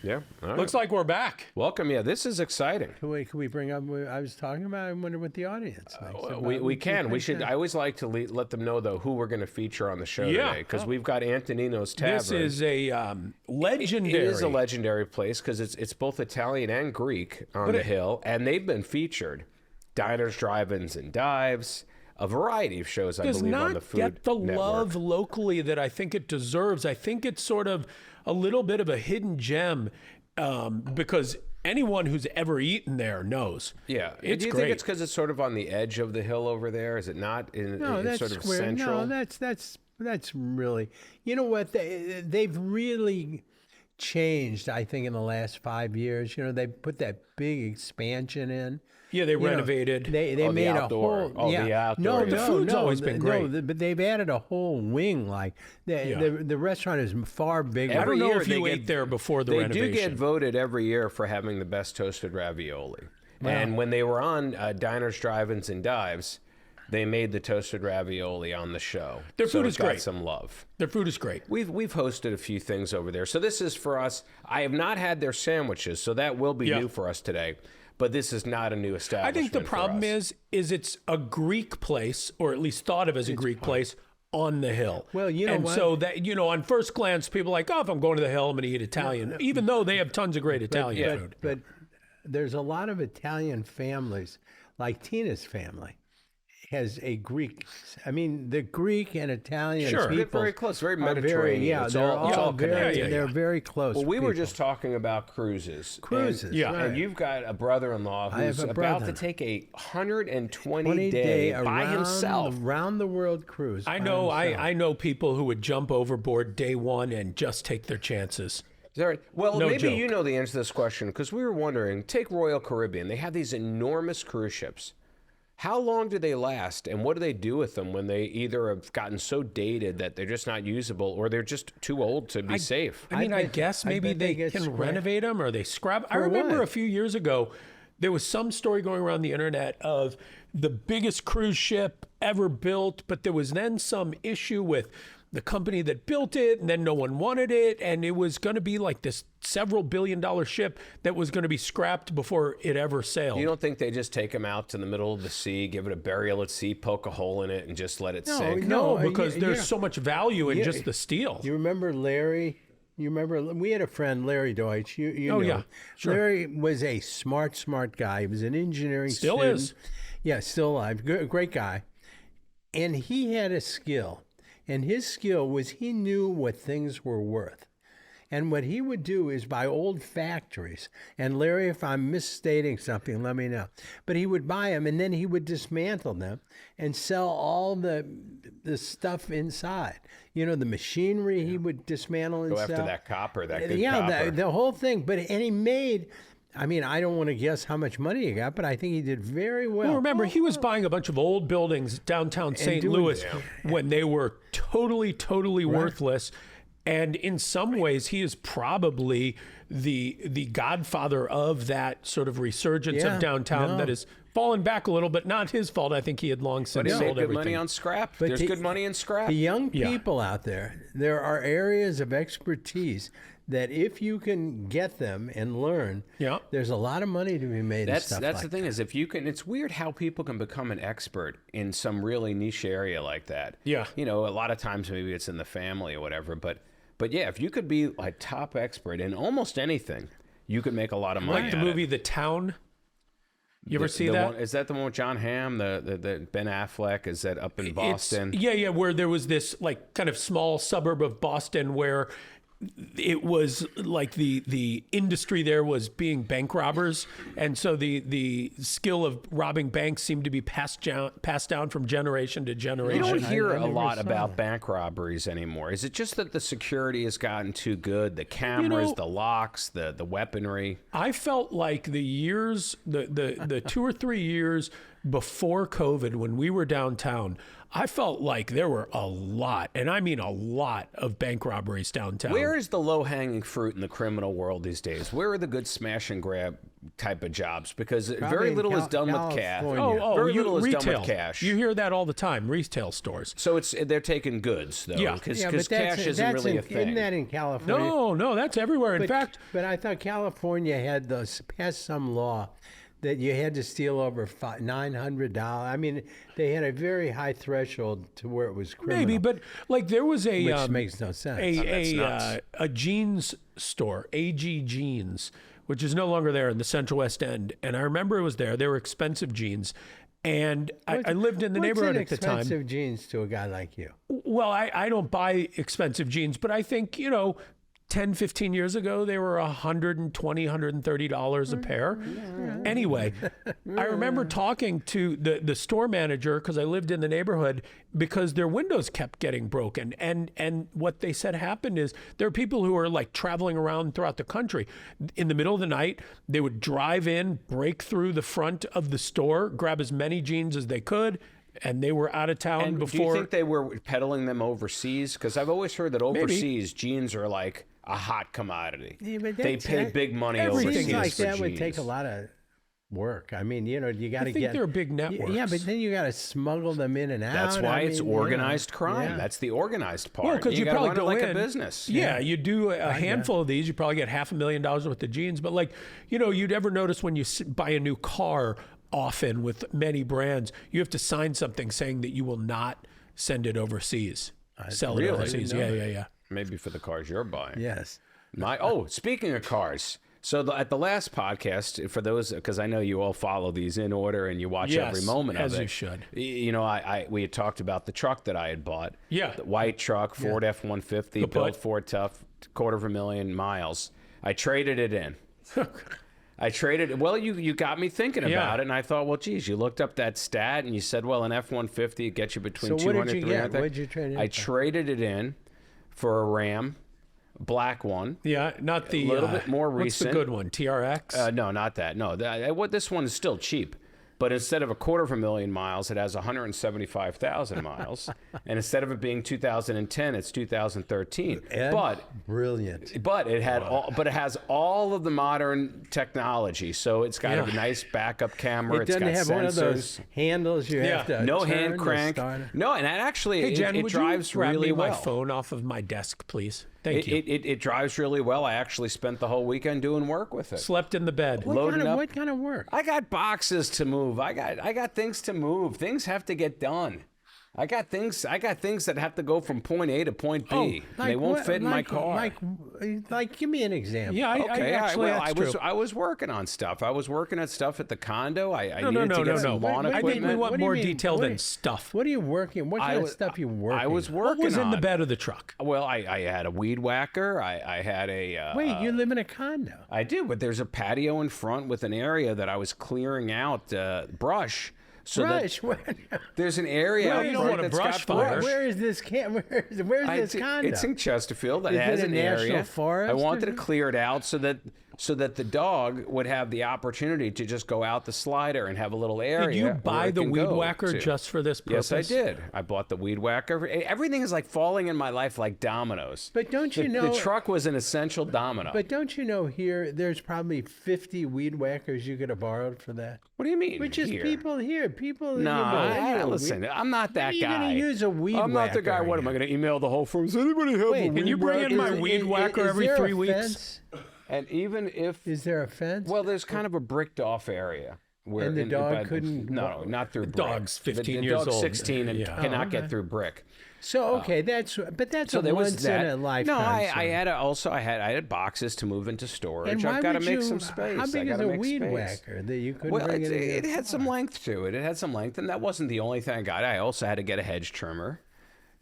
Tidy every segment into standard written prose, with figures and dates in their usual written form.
Yeah. All right. Looks like we're back. Welcome. Yeah, this is exciting. Can we bring up what I was talking about? I wonder what the audience thinks. We can. We should. I always like to let them know, though, who we're going to feature on the show today, because we've got Anthonino's Tavern. This is a legendary. It is a legendary place because it's both Italian and Greek on the hill, and they've been featured. Diners, drive-ins, and dives. A variety of shows, I believe, on the Food Does not get the Network. love locally that I think it deserves. I think it's sort of a little bit of a hidden gem because anyone who's ever eaten there knows. Yeah. It's Do you great. think it's because it's sort of on the edge of the hill over there? Is it not? No, that's sort of square. central? No, that's really. You know what? They've really changed. I think in the last 5 years. You know, they put that big expansion in. Yeah, they renovated. They the made outdoor. a whole. The outdoor. The food's always been great. But they've added a whole wing. Like the restaurant is far bigger. I don't know year if you they ate get- there before the They renovation. do get voted every year for having the best toasted ravioli. And when they were on Diners, Drive-Ins, and Dives, they made the toasted ravioli on the show. Their so food it is got great. some love. Their food is great. We've hosted a few things over there. So this is for us. I have not had their sandwiches, so that will be new for us today. But this is not a new I establishment. think the for problem us. is it's a Greek place, or at least thought of as a Greek place, on the hill. Well, you know and what? so that on first glance, people are like, oh, if I'm going to the hill, I'm going to eat Italian, even though they have tons of great Italian food. But there's a lot of Italian families, like Tina's family, has a Greek. I mean, the Greek and Italian Sure. They're people very close, very are Mediterranean. It's they're all very, connected. they're very close. Well, we were people. just talking about cruises. Cruises, And, right. and you've got a brother-in-law I have who's a about brother. to take a 120 20 day by around himself. around the world cruise. I by know, himself. I know people who would jump overboard day one and just take their chances. Is that right? Well, No maybe joke. you know the answer to this question, because we were wondering, take Royal Caribbean. They have these enormous cruise ships. How long do they last, and what do they do with them when they either have gotten so dated that they're just not usable, or they're just too old to be safe? I mean, I guess maybe bet they they get can scrapped. renovate them or they scrap. I remember what? a few years ago, there was some story going around the internet of the biggest cruise ship ever built, but there was then some issue with the company that built it, and then no one wanted it, and it was going to be like this several billion-dollar ship that was going to be scrapped before it ever sailed. You don't think they just take them out to the middle of the sea, give it a burial at sea, poke a hole in it, and just let it sink? No, No, because there's yeah. so much value in Yeah. just the steel. You remember Larry? You remember we had a friend, Larry Deutsch. You Oh, know yeah, him. sure. Larry was a smart guy. He was an engineering Still student. is. Yeah, still alive. Great guy. And he had a skill. And his skill was he knew what things were worth. And what he would do is buy old factories. And Larry, if I'm misstating something, let me know. But he would buy them, and then he would dismantle them and sell all the stuff inside. You know, the machinery he would dismantle and Go sell. after that copper, that good Yeah, copper. the whole thing. And he made, I mean, I don't want to guess how much money he got, but I think he did very well. Well, remember, he was buying a bunch of old buildings downtown St. doing- Louis when they were totally worthless. And in some ways, he is probably the godfather of that sort of resurgence Yeah, of downtown no. that has fallen back a little, but not his fault. I think he had long But since he made sold good everything. money on scrap. But There's the- good money in scrap. The young Yeah. people out there are areas of expertise that if you can get them and learn, Yeah. there's a lot of money to be made. That's and stuff the like thing is, if you can, it's weird how people can become an expert in some really niche area like that. Yeah. You know, a lot of times maybe it's in the family or whatever, but yeah, if you could be a top expert in almost anything, you could make a lot of money. Like the at it. movie The Town. You ever see The that? one, is that the one with John Hamm, the Ben Affleck? Is that up in Boston? Yeah, where there was this like kind of small suburb of Boston where it was like the industry there was being bank robbers, and so the skill of robbing banks seemed to be passed down from generation to You generation. don't hear I a never lot saw about that. bank robberies anymore. Is it just that the security has gotten too good? The cameras, the locks, the weaponry? I felt like the years, the 2 or 3 years before COVID, when we were downtown, I felt like there were a lot, and I mean a lot, of bank robberies downtown. Where is the low-hanging fruit in the criminal world these days? Where are the good smash and grab type of jobs? Because very in little is done with cash. California. Very little is retail. done with cash. You hear that all the time, retail stores. So they're taking goods, though, Yeah. because Yeah, but cash isn't really a thing. Isn't that in California? No, that's everywhere. In fact, But I thought California had passed some law that you had to steal over $900. I mean, they had a very high threshold to where it was criminal. maybe, but like there was a which makes no sense. That's nuts. a jeans store, AG Jeans, which is no longer there in the Central West End. And I remember it was there. They were expensive jeans. And I lived in the neighborhood at the time. What's expensive jeans to a guy like you? Well, I don't buy expensive jeans, but I think, 10, 15 years ago, they were $120, $130 a pair. Anyway, I remember talking to the store manager because I lived in the neighborhood because their windows kept getting broken. And what they said happened is there are people who are like traveling around throughout the country. In the middle of the night, they would drive in, break through the front of the store, grab as many jeans as they could, and they were out of town And before. do you think they were peddling them overseas? Because I've always heard that overseas jeans are like a hot commodity. Yeah, but They that's- pay big money everything overseas Things like for that would jeans. take a lot of work. I mean, you got to I think get. they're big networks. Yeah, but then you got to smuggle them in and out. That's why it's mean, organized crime. yeah. That's the organized part. Well, because you gotta probably run it go like in, a business. Yeah, you do a handful of these, you probably get $500,000 worth of jeans. But like, you'd ever notice when you buy a new car, often with many brands, you have to sign something saying that you will not send it overseas, sell it really? overseas. Yeah. Maybe for the cars you're buying. Yes. Speaking of cars. So at the last podcast, for those, because I know you all follow these in order and you watch every Yes, moment of it. as you should. We had talked about the truck that I had bought. Yeah. The white truck, Ford F-150, built Kaput. Ford Tough, 250,000 miles. I traded it in. Well, you got me thinking about it, and I thought, well, geez, you looked up that stat, and you said, well, an F-150, it gets you between So what 200 did you 300. get? What did you trade it I for? traded it in for a Ram, black one. Yeah, not the... A little bit more recent. What's the good one? TRX? No, not that. No, this one is still cheap. But instead of 250,000 miles, it has 175,000 miles. And instead of it being 2010, it's 2013. Ed, brilliant. But it has all of the modern technology. So it's got a nice backup camera. It doesn't got have sensors. one of those handles you have to No turn hand to crank. start it. No, and that actually hey, Jen, it would drives you grab really me well. my phone off of my desk, please? Thank you. It drives really well. I actually spent the whole weekend doing work with it. Slept in the bed. What kind of work? I got boxes to move. I got things to move. Things have to get done. I got things that have to go from point A to point B. They won't fit in my car. Like, give me an example. Yeah, I was working on stuff. I was working on stuff at the condo. I needed to get some lawn I think equipment. we want What do you more mean? detail What than do you- stuff. What are you working? What kind of stuff you working? I was on? working What was in the on- bed of the truck? Well, I had a weed whacker. I had a Wait, you live in a condo. I do, but there's a patio in front with an area that I was clearing out brush. So Brush. that there's an area Well, out you don't front want a that's brush got fire. brush. Where is this? Where's this condo? It's in Chesterfield. It Is has it a an national area. forest I or wanted to something? clear it out so that the dog would have the opportunity to just go out the slider and have a little area. Did you where buy it the can weed go whacker to. just for this Yes, purpose? I did. I bought the weed whacker. Everything is like falling in my life like dominoes. But don't you know? The truck was an essential domino. But don't you know here? There's probably 50 weed whackers you could have borrowed for that. What do you mean? But just here? people here, people. No, listen. I'm not that Maybe you're guy. gonna use a weed I'm not the guy. whacker What am I here. going to email the whole firm? Does anybody have a Wait, weed Can you bring in whacker? my weed whacker every there 3 a weeks? fence? And even if Is there a fence? well, there's kind of a bricked off area where And the dog by couldn't No, not through brick. dog's 15 the years dog's old. 16 and Yeah. cannot get through brick. So okay, that's a there was once that. in a lifetime. No, I song. had boxes to move into storage. And why I've got to would make you- some space. How big I is gotta a make weed space. whacker that you couldn't Well, bring it in? it your had some car? length to it. It had some length, and that wasn't the only thing I got. I also had to get a hedge trimmer.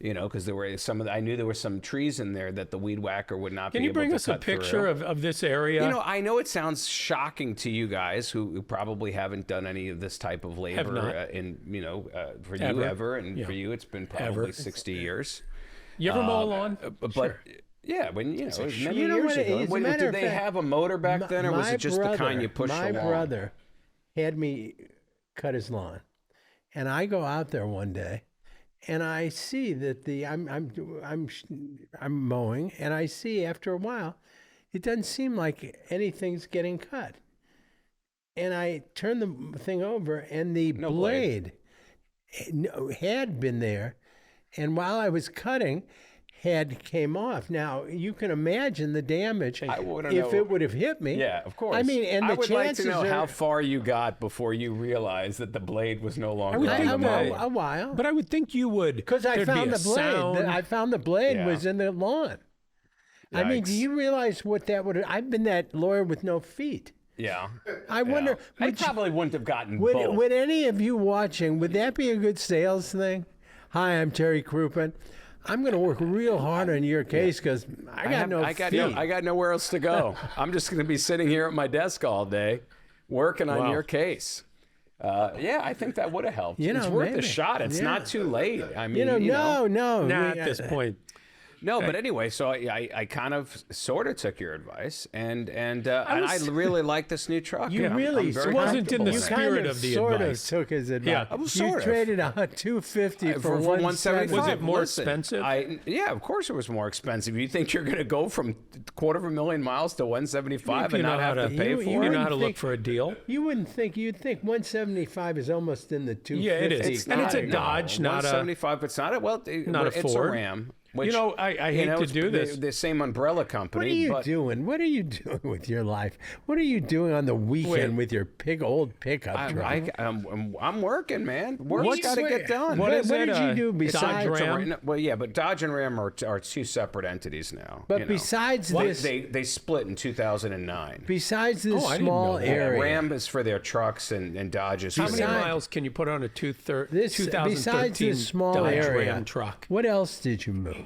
Because there were I knew there were some trees in there that the weed whacker would not Can be you able bring to us a cut picture through. of this area? I know it sounds shocking to you guys who probably haven't done any of this type of labor not. for Ever. you ever, and Yeah. for you it's been probably Ever. 60 years. You ever mow a lawn? But yeah, when it was many You know years what it ago. is? As a Did matter of they fact, have a motor back then, or was My it just the kind you push My along? brother had me cut his lawn, and I go out there one day, and I see that I'm mowing, and I see after a while, it doesn't seem like anything's getting cut. And I turn the thing over, and the blade had been there, and while I was cutting, came off. Now you can imagine the damage if it would have hit me. Yeah, of course. I mean, and I the would like chances to know are, how far you got before you realized that the blade was no longer would on think the that- mower. a while. But I would think you would. Because I there'd be found a the blade. sound. I found the blade Yeah. was in the lawn. I mean, do Yikes. you realize what that would? I've been that lawyer with no feet. Yeah. I wonder. I Would, probably wouldn't have gotten both. would any of you watching? Would that be a good sales thing? Hi, I'm Terry Crouppen. I'm going to work real hard on your case because I got no feet. I got nowhere else to go. I'm just going to be sitting here at my desk all day working on your case. Yeah, I think that would have helped. You It's know, worth a maybe. shot. It's Yeah. not too late. I mean, no. Not we- at this point. No, but anyway, so I kind of sort of took your advice, and I really like this new truck. You I'm really very wasn't in comfortable the with it. spirit of the sort advice. of took his advice. Yeah. I was you sort of. traded a 250 for 175. Was it more Listen, expensive? Yeah, of course it was more expensive. You think you're going to go from 250,000 miles to 175 You and know not how have to to- pay you for You it? know how to think- look for a deal. You wouldn't think. You'd think 175 is almost in the 250. Yeah, it is. And it's a Dodge, not a 175. It's not a not a it's Ford. a Ram. Which, You know, I hate to it's do this. The same umbrella company. What are you but doing? What are you doing with your life? What are you doing on the weekend with your old pickup truck? I'm working, man. Work's got to get done. What is what it, did you do besides? Dodge Ram? No, well, yeah, but Dodge and Ram are two separate entities now. But you know. besides this, they split in 2009. besides this I didn't small know that. area, Ram is for their trucks and Dodge is How for many their miles can you put on a besides 2013 this small Dodge area, Ram truck? what else did you move?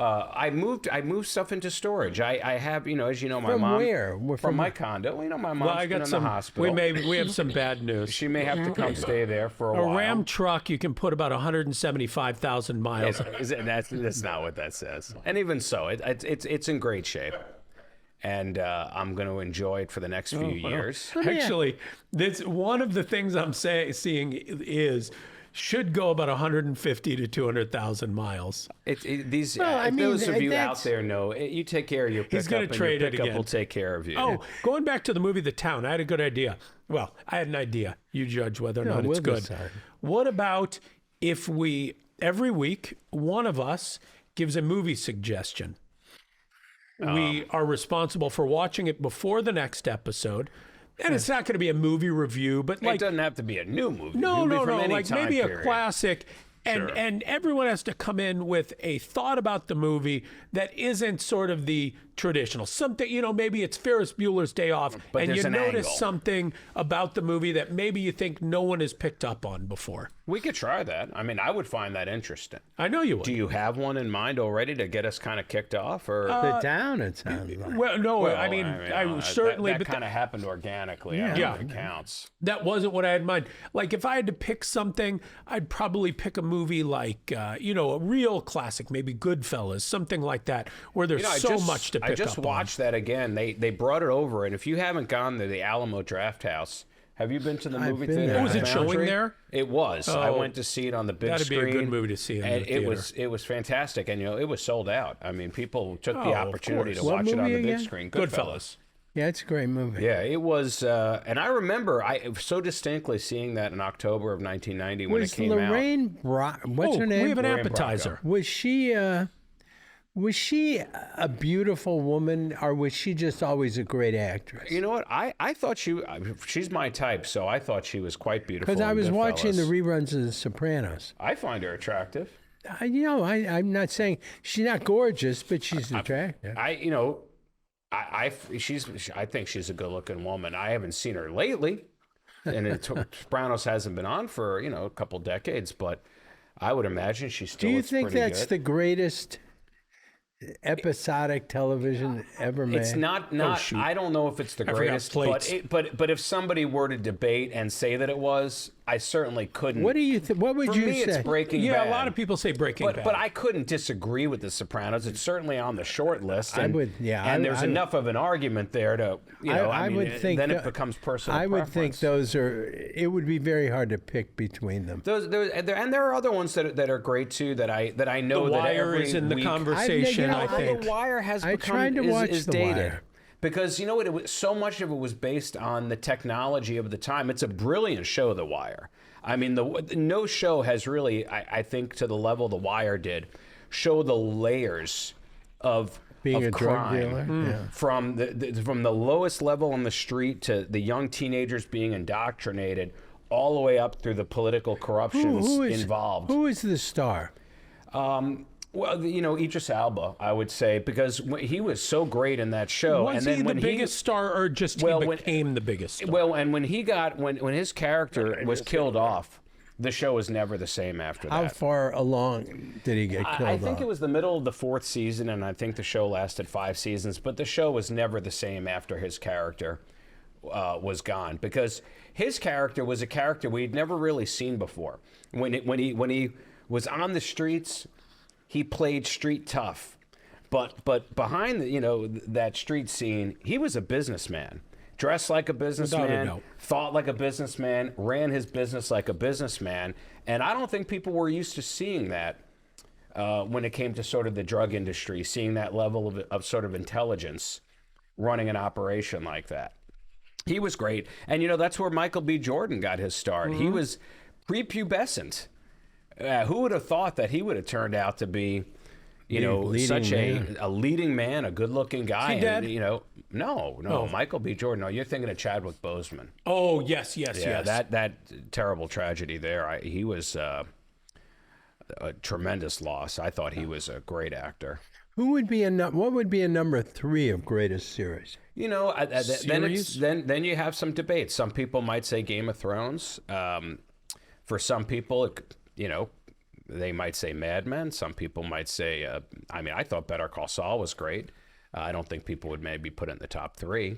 I moved stuff into storage. I have, as you know, my From mom. where? From my condo. Well, my mom's Well, I been got in some. the hospital. We have some bad news. She may have to come stay there for a while. A Ram truck, you can put about 175,000 miles. That's not what that says. And even so, it's in great shape. And I'm going to enjoy it for the next few years. Actually, that's one of the things I'm seeing is should go about 150 to 200,000 miles. Those of you out there know, you take care of your pickup. He's gonna and trade your it pickup again. will take care of you. Oh, going back to the movie The Town, I had a good idea. Well, I had an idea. You judge whether or not we'll it's good. decide. What about if every week, one of us gives a movie suggestion? We are responsible for watching it before the next episode. And it's not going to be a movie review, but it doesn't have to be a new movie. No, It can be from any like time maybe a period. classic. And everyone has to come in with a thought about the movie that isn't sort of the traditional. Something, maybe it's Ferris Bueller's Day Off, But and there's you an notice angle. something about the movie that maybe you think no one has picked up on before. We could try that. I mean, I would find that interesting. I know you would. Do you have one in mind already to get us kind of kicked off, or? The town, it sounds like. Well, no, Well, I mean, I certainly, that but kind of happened organically. I don't know if it counts. that wasn't what I had in mind. Like, if I had to pick something, I'd probably pick a movie like, a real classic, maybe Goodfellas, something like that, where there's much to pick up I just watched that again. They brought it over, and if you haven't gone to the Alamo Draft House, have you been to the movie been theater? there. Oh, was at it the showing Foundry? there? It was. I Oh, went to see it on the big that'd be a screen. good movie to see in the and theater. it was fantastic, and it was sold out. I mean, people took the Oh, of opportunity to course. What watch it on movie the big again? screen. Goodfellas. Yeah, it's a great movie. Yeah, it was, and I remember so distinctly seeing that in October of 1990 when Was it came out. Lorraine what's her name? We have an Lorraine appetizer. Was she a beautiful woman, or was she just always a great actress? You know what? I thought she's my type, so I thought she was quite beautiful. Because I in was watching the Goodfellas. reruns of The Sopranos. I find her attractive. I'm not saying she's not gorgeous, but she's attractive. I think she's a good-looking woman. I haven't seen her lately, and Sopranos hasn't been on for a couple decades, but I would imagine she still Do you looks think pretty that's good. the greatest episodic television ever made? It's not. I don't know if it's the forgot greatest, plates. but if somebody were to debate and say that it was, I certainly couldn't. What do you think? What would For you me, say? it's Breaking Yeah, Bad. a lot of people say Breaking Bad. But I couldn't disagree with The Sopranos. It's certainly on the short list. And, and there's enough of an argument there to, I would think then it becomes personal I would preference. think those are. It would be very hard to pick between them. And there are other ones that are great too. That I know The that Wire every is in the week, conversation, I think. The Wire has I become tried to watch is The dated. Wire. Because you know what? It was, so much of it was based on the technology of the time. It's a brilliant show, The Wire. I mean, no show has really, I think, to the level The Wire did, show the layers of Being a drug crime, dealer, yeah. from the lowest level on the street to the young teenagers being indoctrinated, all the way up through the political corruptions involved. Who is the star? Well, Idris Elba, I would say, because he was so great in that show. Was and then he when the biggest star, or just Well, he when- became the biggest star? Well, and when his character was killed off, the show was never the same after How that. far along did he get killed I think off? it was the middle of the 4th season, and I think the show lasted 5 seasons. But the show was never the same after his character was gone, because his character was a character we'd never really seen before. When he was on the streets, he played street tough, but behind that street scene, he was a businessman, dressed like a businessman, doubt. thought like a businessman, ran his business like a businessman, and I don't think people were used to seeing that when it came to sort of the drug industry, seeing that level of sort of intelligence running an operation like that. He was great, and that's where Michael B. Jordan got his start. He was prepubescent. Who would have thought that he would have turned out to be, such a leading man, a good-looking guy? Is he dead? And, no, Michael B. Jordan. No, you're thinking of Chadwick Boseman. Oh, yes. Yeah, that terrible tragedy there. He was a tremendous loss. I thought he was a great actor. What would be a number 3 of greatest series? Then you have some debate. Some people might say Game of Thrones. For some people, they might say Mad Men. Some people might say, I thought Better Call Saul was great. I don't think people would maybe put it in the top 3.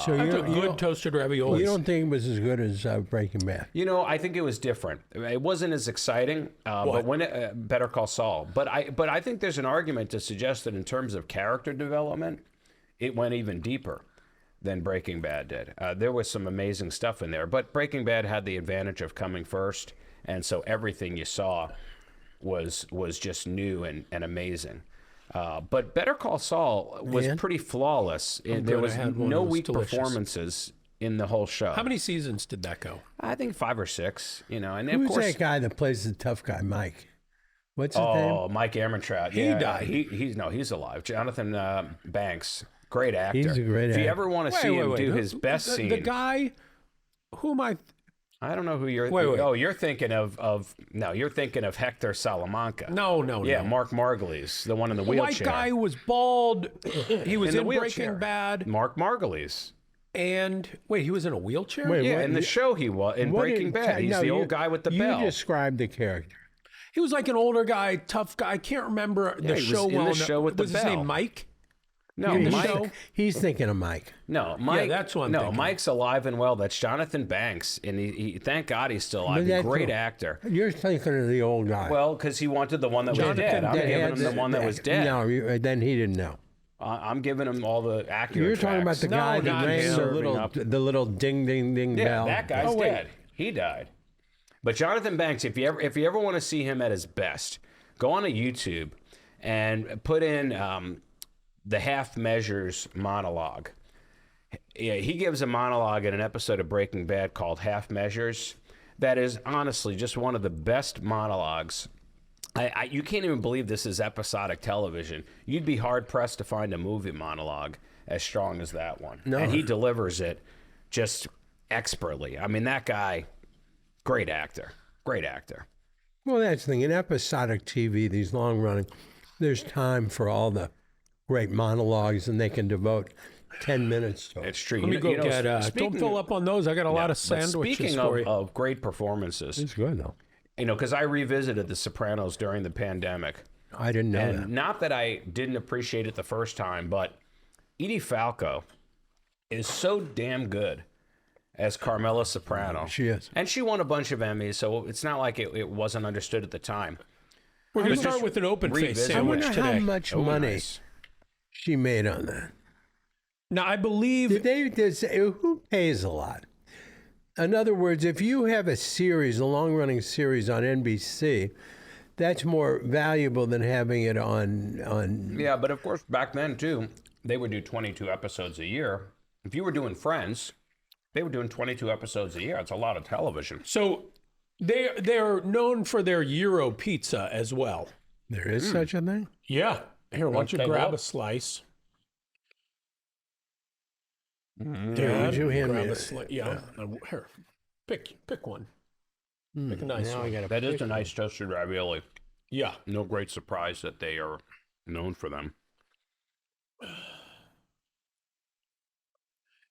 So That's a good toasted ravioli. You don't think it was as good as Breaking Bad? I think it was different. It wasn't as exciting, but when Better Call Saul. But I think there's an argument to suggest that in terms of character development, it went even deeper than Breaking Bad did. There was some amazing stuff in there, but Breaking Bad had the advantage of coming first, and so everything you saw was just new and amazing. But Better Call Saul was pretty flawless. There was no weak performances in the whole show. How many seasons did that go? I think 5 or 6. And Who's of course, that guy that plays the tough guy, Mike? What's his name? Oh, Mike Ehrmantraut. He died. He's alive. Jonathan Banks, great actor. He's a great If you actor. ever want to see him do his best scene, The guy, who am I? I don't know who you're. Wait. Oh, you're thinking of no. You're thinking of Hector Salamanca. No. Yeah, Mark Margulies, the one in the The white wheelchair. guy who was bald. He was in in the wheelchair. Breaking Bad. Mark Margulies. And wait, he was in a wheelchair? Wait, Yeah, what- in the show he was in Breaking Bad. He's the old guy with the bell. You described the character. He was like an older guy, tough guy. I can't remember Yeah, the he was show in the well. show with the was his bell. name Mike? No, in the Mike. show? He's thinking of Mike. No, Mike. that's what I'm No, thinking. Mike's alive and well. That's Jonathan Banks, and he thank God he's still alive. But He's a that's great all. actor. You're thinking of the old guy. Well, because he wanted the one that was Jonathan dead. I'm that giving had him the one that was dead. No, then he didn't know. I'm giving him all the accurate You're talking about facts. the guy No, that not rang him. the little ding ding ding Yeah, bell. that guy's Oh, wait. dead. He died. But Jonathan Banks, if you ever want to see him at his best, go on to YouTube and put in the Half Measures monologue. Yeah, he gives a monologue in an episode of Breaking Bad called Half Measures. That is honestly just one of the best monologues. You can't even believe this is episodic television. You'd be hard pressed to find a movie monologue as strong as that one. No. And he delivers it just expertly. I mean, that guy, great actor. Great actor. Well, that's the thing. In episodic TV, these long running, there's time for all the great monologues, and they can devote 10 minutes to it. It's true. Let me go get. Don't speaking- fill up on those. I got a lot of but sandwiches speaking for you. of great performances, It's good, though. because I revisited The Sopranos during the pandemic. I didn't know And that. not that I didn't appreciate it the first time, but Edie Falco is so damn good as Carmela Soprano. She is. And she won a bunch of Emmys, so it's not like it wasn't understood at the time. We're going to start with an open face revisit. I sandwich wonder today. how much money she made on that. Now, I believe Who pays a lot? In other words, if you have a series, a long-running series on NBC, that's more valuable than having it on. Yeah, but of course, back then, too, they would do 22 episodes a year. If you were doing Friends, they were doing 22 episodes a year. It's a lot of television. so. They're known for their Euro pizza as well. There is such a thing? Yeah. Here, why don't you take a grab look. a slice? Would you hand me Grab a a- slice. Yeah. Here, pick one. Pick a nice Now I one. gotta That is pick a nice toasted ravioli. Yeah. No great surprise that they are known for them.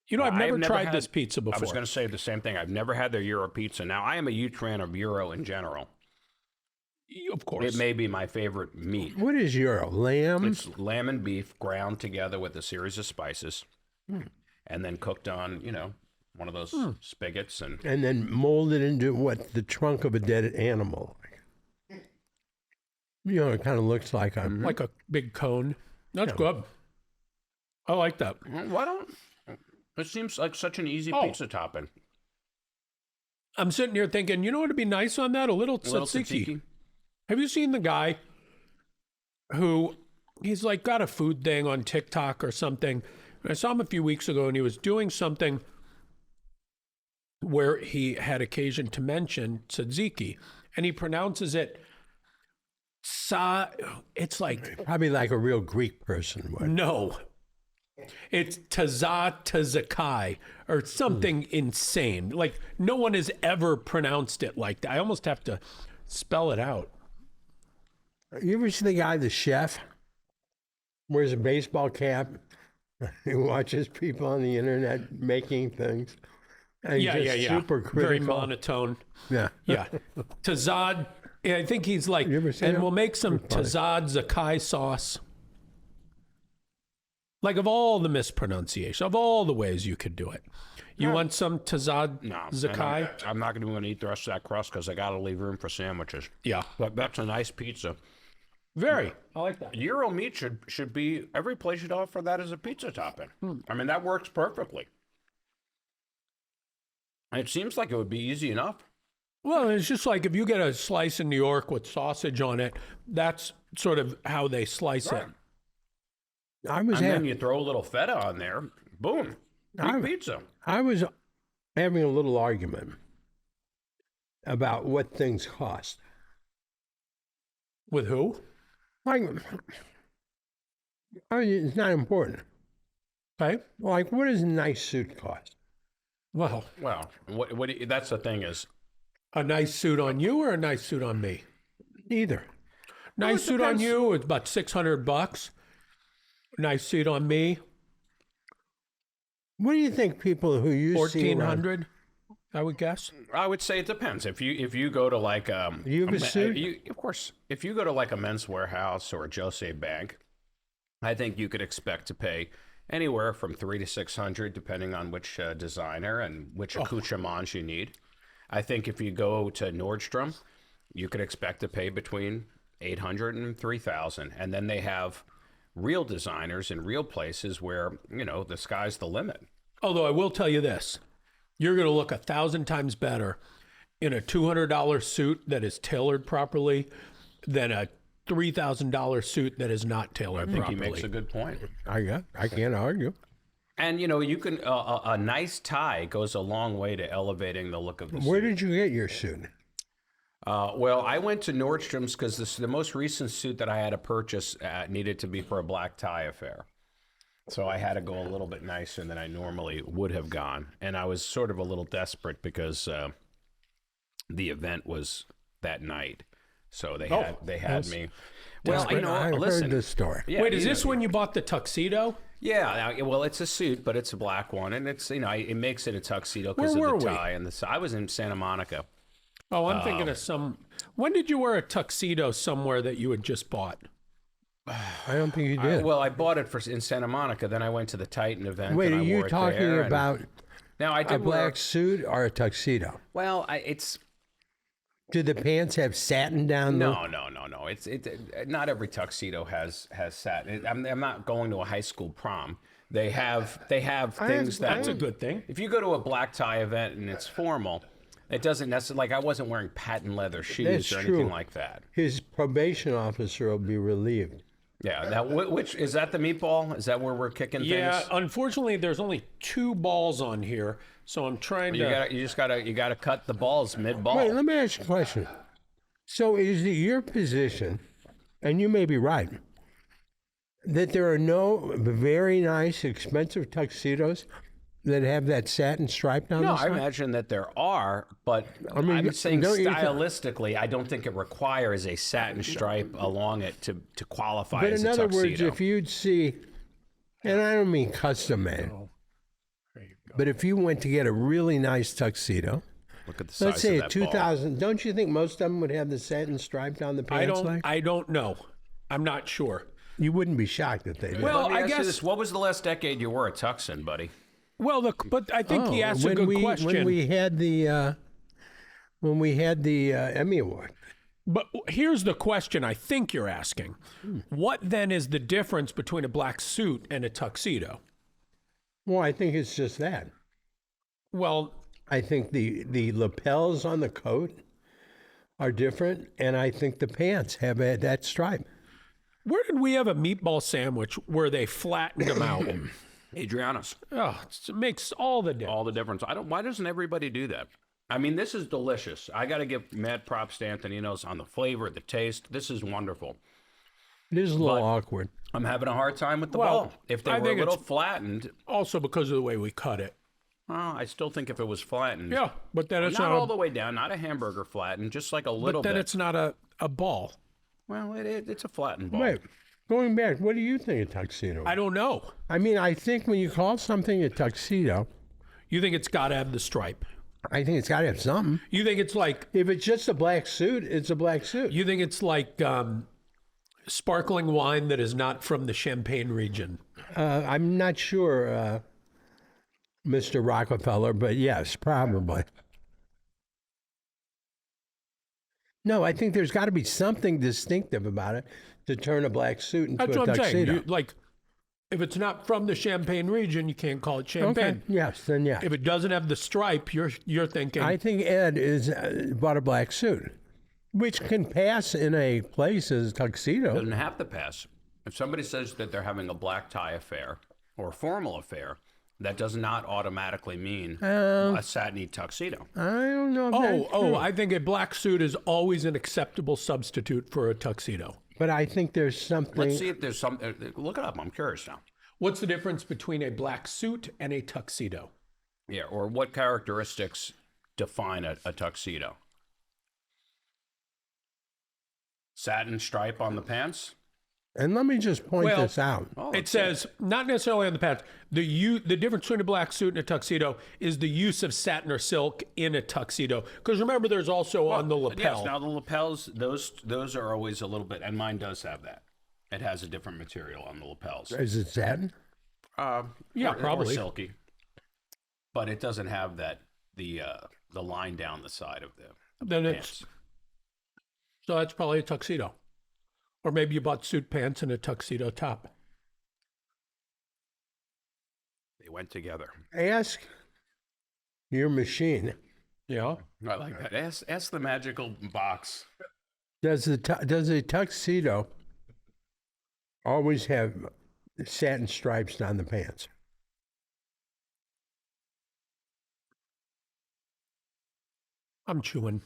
You know, I've never tried had- this pizza before. I was going to say the same thing. I've never had their Euro pizza. Now, I am a huge fan of Euro in general. Of course. It may be my favorite meat. What is Euro? Lamb? It's lamb and beef ground together with a series of spices and then cooked on, one of those spigots. And And then molded into what? The trunk of a dead animal. You know, it kind of looks like a. like a big cone. That's good. I like that. why don't... It seems like such an easy Oh. pizza topping. I'm sitting here thinking, you know what would be nice on that? A little A little tzatziki. tzatziki. Have you seen the guy who he's like got a food thing on TikTok or something? And I saw him a few weeks ago and he was doing something where he had occasion to mention tzatziki and he pronounces it it's like Probably like a real Greek person would. no. It's tazakai or something insane. Like no one has ever pronounced it like that. I almost have to spell it out. You ever see the guy, the chef, wears a baseball cap? He watches people on the internet making things. And he's just super critical. Very monotone. Yeah. Yeah. Tazad, I think he's like, You ever seen and him? we'll make some Tazad Zakai sauce. Like of all the mispronunciation, of all the ways you could do it. You want some Tazad No. Zakai? I'm not going to eat the rest of that crust because I got to leave room for sandwiches. Yeah. But that's a nice pizza. Very. I like that. Euro meat should be, every place should offer that as a pizza topping. I mean, that works perfectly. It seems like it would be easy enough. Well, it's just like if you get a slice in New York with sausage on it, that's sort of how they slice it. I was And then having, you throw a little feta on there. Boom. Greek pizza. I was having a little argument about what things cost. With who? Like, I mean, it's not important. Okay. Like, what does a nice suit cost? Well, Well, that's the thing is, a nice suit on you or a nice suit on me? Either. Nice it suit on depends. you is about $600. Nice suit on me, What do you think people who you see around- $1,400. I would guess. I would say it depends. If you go to like You have a suit? of course, if you go to like a Men's Warehouse or a Jose Bank, I think you could expect to pay anywhere from $300 to $600, depending on which designer and which accoutrements you need. I think if you go to Nordstrom, you could expect to pay between $800 and $3,000, and then they have real designers in real places where the sky's the limit. Although I will tell you this, you're going to look 1,000 times better in a $200 suit that is tailored properly than a $3,000 suit that is not tailored I think properly. he makes a good point. I can't argue. And you can a nice tie goes a long way to elevating the look of the Where suit. did you get your suit? Well, I went to Nordstrom's because the most recent suit that I had to purchase needed to be for a black tie affair. So I had to go a little bit nicer than I normally would have gone. And I was sort of a little desperate because the event was that night. So they had me. Well, I've listen. heard this story. Yeah, Wait, is this when you bought the tuxedo? Yeah, well, it's a suit, but it's a black one, and it's it makes it a tuxedo because of Where the were we? tie and the. I was in Santa Monica. Oh, I'm thinking of some. When did you wear a tuxedo somewhere that you had just bought? I don't think you did. I bought it in Santa Monica. Then I went to the Titan event. Wait, and are I you wore it talking there, about Now I A did wear. black suit or a tuxedo? Well, it's Do the pants have satin down there? no. It's not every tuxedo has satin. I'm not going to a high school prom. They have things that That's a good thing. If you go to a black tie event and it's formal, it doesn't necessarily, like I wasn't wearing patent leather shoes That's or anything true. like that. His probation officer will be relieved. Yeah, that which is that the meatball? Is that where we're kicking Yeah, things? unfortunately, there's only 2 balls on here, so I'm trying to. You gotta cut the balls mid ball. Wait, let me ask you a question. So is it your position, and you may be right, that there are no very nice, expensive tuxedos that have that satin stripe down No, the I side? imagine that there are, but mean, I'm saying don't you think- stylistically, I don't think it requires a satin stripe along it to qualify But as in a other tuxedo. words, if you'd see, and I don't mean custom made, but if you went to get a really nice tuxedo, Look at the size let's say of a that ball. 2000, don't you think most of them would have the satin stripe down the pants leg? I don't know. I'm not sure. You wouldn't be shocked if they did. Well, Let me I ask you guess. this. What was the last decade you wore a tux in, buddy? Well, but I think he asked a good question. When we had the Emmy Award. But here's the question I think you're asking. What then is the difference between a black suit and a tuxedo? Well, I think it's just that. Well, I think the lapels on the coat are different, and I think the pants have that stripe. where did we have a meatball sandwich where they flattened them out? Adriana's. Oh, it makes all the difference. All the difference. Why doesn't everybody do that? I mean, this is delicious. I got to give mad props to Anthonino's on the flavor, the taste. This is wonderful. It is a little awkward. I'm having a hard time with the Well, ball. If they I were a think little it's- flattened, Also because of the way we cut it. I still think if it was flattened. Yeah, but then it's not not, all the way down, not a hamburger flattened, just like a little but then bit. it's not a ball. Well, it's a flattened ball. Wait, going back, what do you think a tuxedo is? I don't know. I mean, I think when you call something a tuxedo, You think it's got to have the stripe? I think it's got to have something. You think it's like If it's just a black suit, it's a black suit. you think it's like sparkling wine that is not from the Champagne region? I'm not sure, Mr. Rockefeller, but yes, probably. No, I think there's got to be something distinctive about it to turn a black suit into That's a what I'm tuxedo. saying. Like, if it's not from the Champagne region, you can't call it champagne. Okay, yes, then yeah. If it doesn't have the stripe, you're thinking. I think Ed is bought a black suit, which can pass in a place as a tuxedo. Doesn't have to pass. If somebody says that they're having a black tie affair or a formal affair, that does not automatically mean a satiny tuxedo. I don't know. If that's true. I think a black suit is always an acceptable substitute for a tuxedo. But I think there's something. Let's see if there's some. Look it up. I'm curious now. What's the difference between a black suit and a tuxedo? Yeah, or what characteristics define a tuxedo? Satin stripe on the pants. And let me just point Well, this out. Oh, It says not necessarily on the pants. The difference between a black suit and a tuxedo is the use of satin or silk in a tuxedo. Because remember, there's also on the lapel. Yes, now the lapels, those are always a little bit, and mine does have that. It has a different material on the lapels. Is it satin? Yeah, or probably. silky, but it doesn't have that the line down the side of the Then pants. So that's probably a tuxedo. Or maybe you bought suit pants and a tuxedo top. They went together. Ask your machine. Yeah. I like that. Ask the magical box. Does a tuxedo always have satin stripes down the pants? I'm chewing.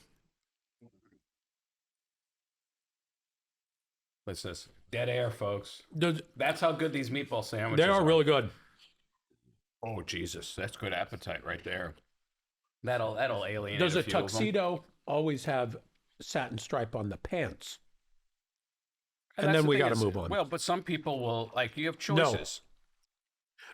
What's this? Dead air, folks. Does, That's how good these meatball sandwiches they are really good. Oh, Jesus. That's good appetite right there. That'll alienate Does a few of 'em. tuxedo always have satin stripe on the pants? And That's then the we thing got to is- move on. Well, but some people will, like, you have choices.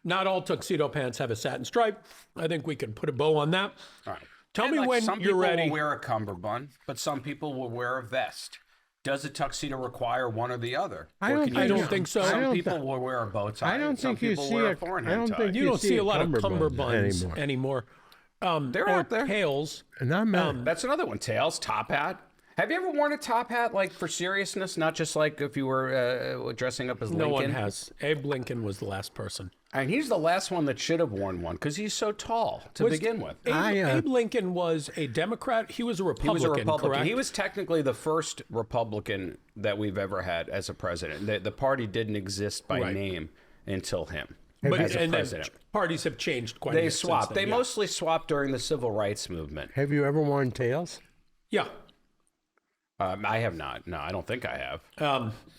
Not all tuxedo pants have a satin stripe. I think we can put a bow on that. All right. Tell And, me like, when some you're people ready. will wear a cummerbund, but some people will wear a vest. Does a tuxedo require one or the other? I Or don't can you I don't just- think so. Some I don't people thi- will wear a bow tie. I don't and some think you people see wear a. a foreign I hand don't tie. think You don't see a lot of cummerbunds cummerbunds anymore. They're or out there. tails. Not many. That's another one. Tails, top hat. Have you ever worn a top hat like for seriousness, not just like if you were dressing up as Lincoln? No one has. Abe Lincoln was the last person. And he's the last one that should have worn one because he's so tall to begin with. Abe Lincoln was a Democrat. He was a He Republican, was a Republican. correct? He was technically the first Republican that we've ever had as a president. The party didn't exist by Right. name until him But as a and then president. parties have changed quite a They bit. since swapped. then, They yeah. mostly swapped during the civil rights movement. Have you ever worn tails? Yeah. I have not. No, I don't think I have.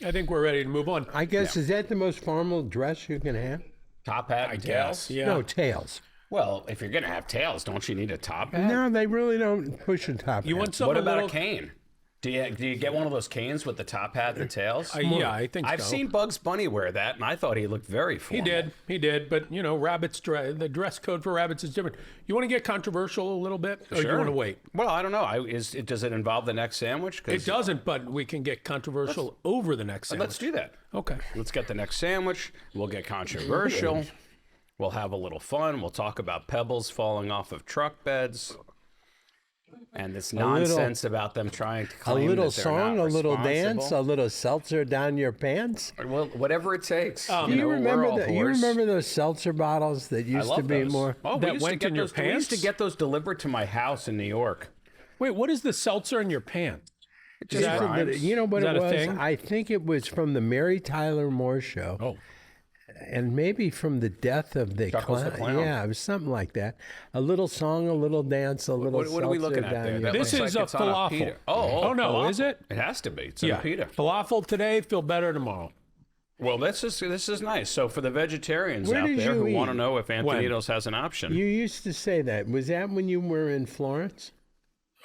I think we're ready to move on. I guess is that the most formal dress you can have? Top hat and tails? Yeah. No, tails. Well, if you're going to have tails, don't you need a top hat? No, they really don't push the top. You hat. want something What about little, a cane? Do you get one of those canes with the top hat and the tails? Yeah, I think I've so. seen Bugs Bunny wear that, and I thought he looked very He formal. did. But you know, the dress code for rabbits is different. You want to get controversial a little bit, or you Sure. want to wait? Well, I don't know. Does it involve the next sandwich? 'Cause It doesn't, but we can get controversial over the next sandwich. Let's do that. Okay. Let's get the next sandwich. We'll get controversial. We'll have a little fun. We'll talk about pebbles falling off of truck beds. And this nonsense about them trying to A claim little that they're song, not a little dance, responsible. a little seltzer down your pants. Well, whatever it takes. Do you we're remember all You whores. remember those seltzer bottles that I used to love be those. more? Oh, That we used went to get in your those. We used to pants? get those delivered to my house in New York. Wait, what is the seltzer in your pants? Just that- rhymes. You know what Is it that a was? thing? I think it was from the Mary Tyler Moore Show. Oh. And maybe from the death of the Chuckles the clown. Clown. Yeah, it was something like that. A little song, a little dance, a little What are we looking seltzer at down there? your That This looks is like a it's on falafel. pita. Oh, no, falafel. is it? It has to be. It's in Yeah. a pita. Falafel today, feel better tomorrow. Well, this is nice. So for the vegetarians Where out did there you who want to eat? know if Anthonino's has an option, You used to say that. Was that when you were in Florence?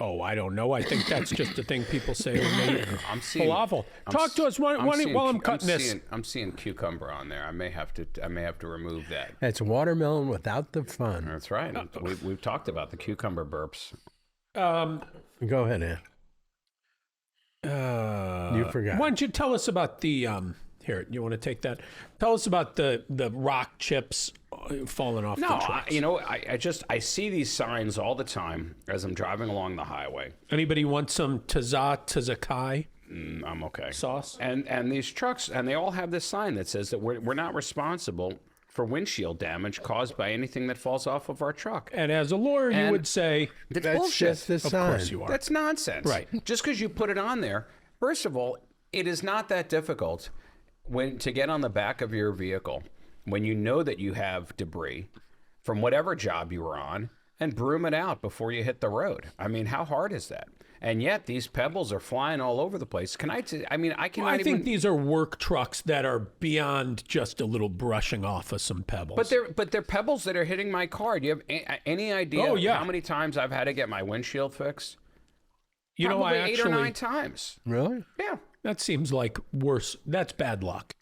Oh, I don't know. I think that's just the thing people say when they eat I'm seeing falafel. Talk to us while I'm cutting this. I'm seeing cucumber on there. I may have to remove that. That's watermelon without the fun. That's right. We've talked about the cucumber burps. Go ahead, Ann. You forgot. Why don't you tell us about the here? You want to take that? Tell us about the rock chips falling off No, the trucks. I see these signs all the time as I'm driving along the highway. Anybody want some tzatziki I'm okay. sauce? And these trucks, and they all have this sign that says that we're not responsible for windshield damage caused by anything that falls off of our truck. And as a lawyer, you And- would say, That's That's bullshit. just the of sign. course you are. That's nonsense. Right. Just because you put it on there, first of all, it is not that difficult to get on the back of your vehicle when you know that you have debris from whatever job you were on and broom it out before you hit the road. I mean, how hard is that? And yet these pebbles are flying all over the place. I cannot I even. think these are work trucks that are beyond just a little brushing off of some pebbles. But they're pebbles that are hitting my car. Do you have any idea Oh, yeah. how many times I've had to get my windshield fixed? you know, I Probably 8 or 9 actually times. Really? Yeah. that seems like worse. That's bad luck.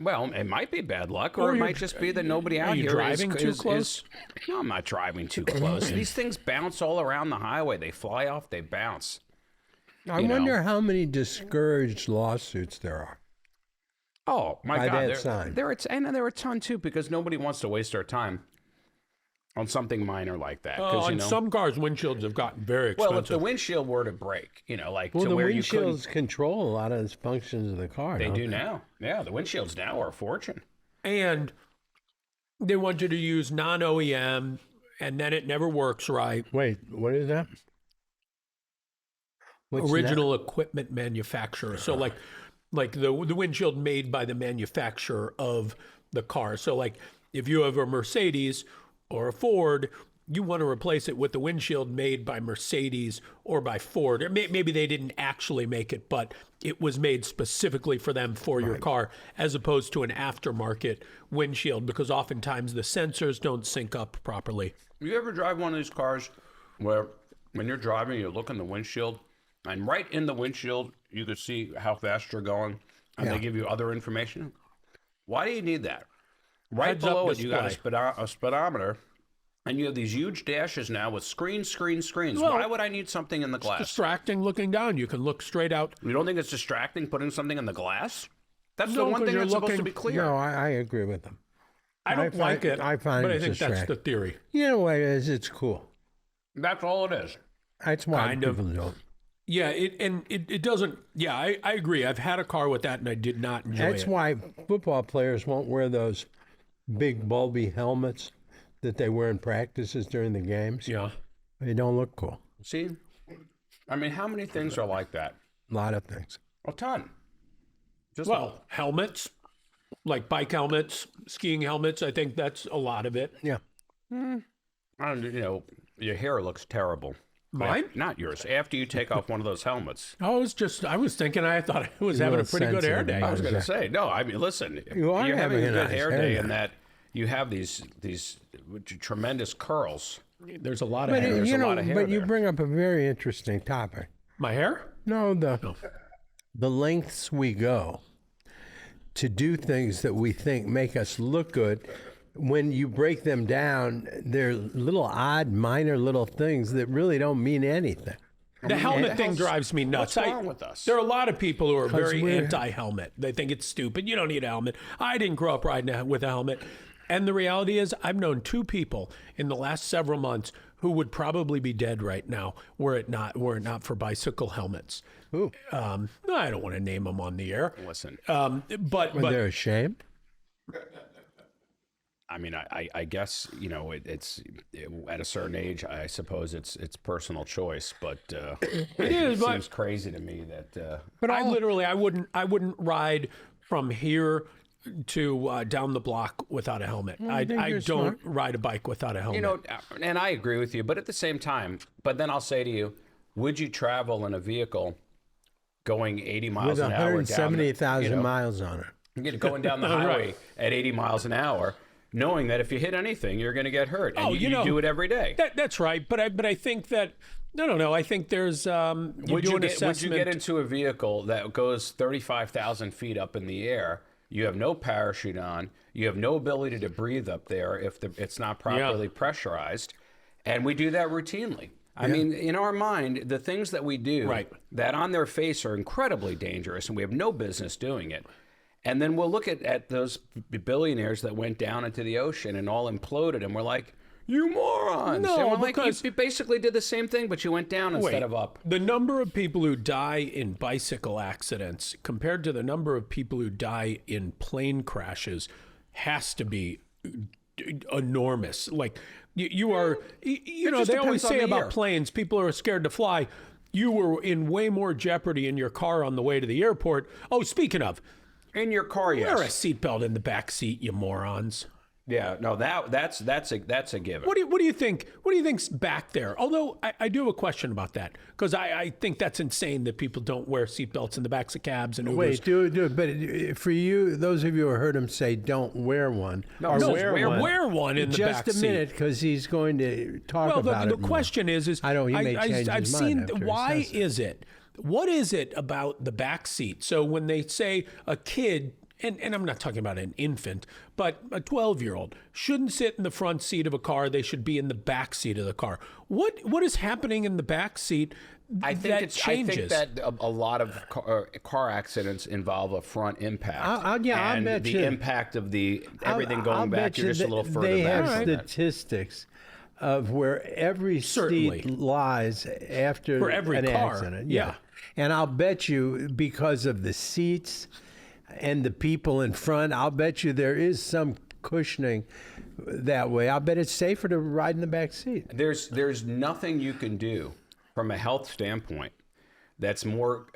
Well, it might be bad luck, Or or it you're- might just be that nobody are out you here driving too close? No, I'm not driving too close. These things bounce all around the highway. They fly off, they bounce. I You know. wonder how many discouraged lawsuits there are. Oh my By God! that There, sign. there are a ton too, because nobody wants to waste their time on something minor like that. 'cause, On some cars, windshields have gotten very expensive. well, if the windshield were to break, like Well, to the where you couldn't. windshields control a lot of the functions of the car. They don't do now. Yeah, the windshields now are a fortune. And they want you to use non-OEM, and then it never works right. Wait, what is that? What's Original equipment manufacturer. So like the windshield made by the manufacturer of the car. So like if you have a Mercedes or a Ford, you want to replace it with the windshield made by Mercedes or by Ford. Or maybe they didn't actually make it, but it was made specifically for them for your car, as opposed to an aftermarket windshield, because oftentimes the sensors don't sync up properly. You ever drive one of these cars where when you're driving, you look in the windshield, and right in the windshield, you can see how fast you're going, and they give you other information? Why do you need that? Right Heads-up below it, you got display. a speedometer And you have these huge dashes now with screens. Well, Why would I need something in the glass? Distracting looking down. You can look straight out. You don't think it's distracting putting something in the glass? That's No, the one 'cause thing you're that's supposed to looking- be clear. No, I agree with them. I don't like it, I find but I it think that's the distracting. theory. You know what it is? It's cool. That's all it is. That's why Kind of. people do it. Yeah, it doesn't. Yeah, I agree. I've had a car with that, and I did not enjoy That's it. why football players won't wear those big bulby helmets that they wear in practices during the games. Yeah. They don't look cool. See? I mean, how many things are like that? A lot of things. A ton. Just Well, helmets, like bike helmets, skiing helmets. I think that's a lot of it. Yeah. your hair looks terrible. Mine? Not yours. After you take off one of those helmets. I was thinking, I thought I was having a pretty good hair day. I was going to say, no, I mean, listen. You are you're having a having a good nice hair hair day day. in that you have these tremendous curls. There's a lot of But hair. There's you a know, lot of hair but you there. bring up a very interesting topic. My hair? No, the lengths we go to do things that we think make us look good. When you break them down, they're little odd, minor little things that really don't mean anything. The helmet thing drives me nuts. What's wrong with us? There are a lot of people who are very we're- anti-helmet. They think it's stupid. You don't need a helmet. I didn't grow up riding with a helmet. And the reality is, I've known two people in the last several months who would probably be dead right now were it not for bicycle helmets. Who? I don't want to name them on the air. Listen, But They're ashamed. I mean, I guess, it's at a certain age, I suppose it's personal choice, but it is. But seems crazy to me that I wouldn't ride from here to down the block without a helmet. I think you're don't ride a bike without a helmet. and I agree with you, but at the same time, but then I'll say to you, would you travel in a vehicle going 80 miles With an hour down 170,000 miles on it. going down the highway at 80 miles an hour, knowing that if you hit anything, you're going to get hurt, and you do it every day? That's right. But I think that I don't know. I think there's Would you get into a vehicle that goes 35,000 feet up in the air? You have no parachute on. You have no ability to breathe up there if it's not properly pressurized. And we do that routinely. I mean, in our mind, the things that we do that on their face are incredibly dangerous, and we have no business doing it. And then we'll look at those billionaires that went down into the ocean and all imploded, and we're like, you morons. No, and we're because- like, you basically did the same thing, but you went down instead of up. The number of people who die in bicycle accidents compared to the number of people who die in plane crashes has to be enormous. Like you are, you know, just they always depends on say the about year. planes, people are scared to fly. You were in way more jeopardy in your car on the way to the airport. Oh, speaking of, In your car, yes. wear a seatbelt in the back seat, you morons. Yeah, no, that's a given. What do you think? What do you think's back there? Although I do have a question about that because I think that's insane that people don't wear seatbelts in the backs of cabs and Ubers. Wait, do it. But for you, those of you who heard him say don't wear one, or no, wear one in the back just a seat. minute, because he's going to talk Well, about the it more. question is I don't. He may change I've his seen mind after he why says it. is it? What is it about the back seat? So when they say a kid. And I'm not talking about an infant, but a 12-year-old shouldn't sit in the front seat of a car. They should be in the back seat of the car. What is happening in the back seat I think that it's. changes? I think that a lot of car accidents involve a front impact. I'll and bet the you. impact of everything I'll going back. bet You're you just a that little further they back. have from that. statistics of where every Certainly. seat lies after For every an car, accident. yeah. And I'll bet you because of the seats and the people in front, I'll bet you there is some cushioning that way. I'll bet it's safer to ride in the back seat. There's nothing you can do from a health standpoint that's more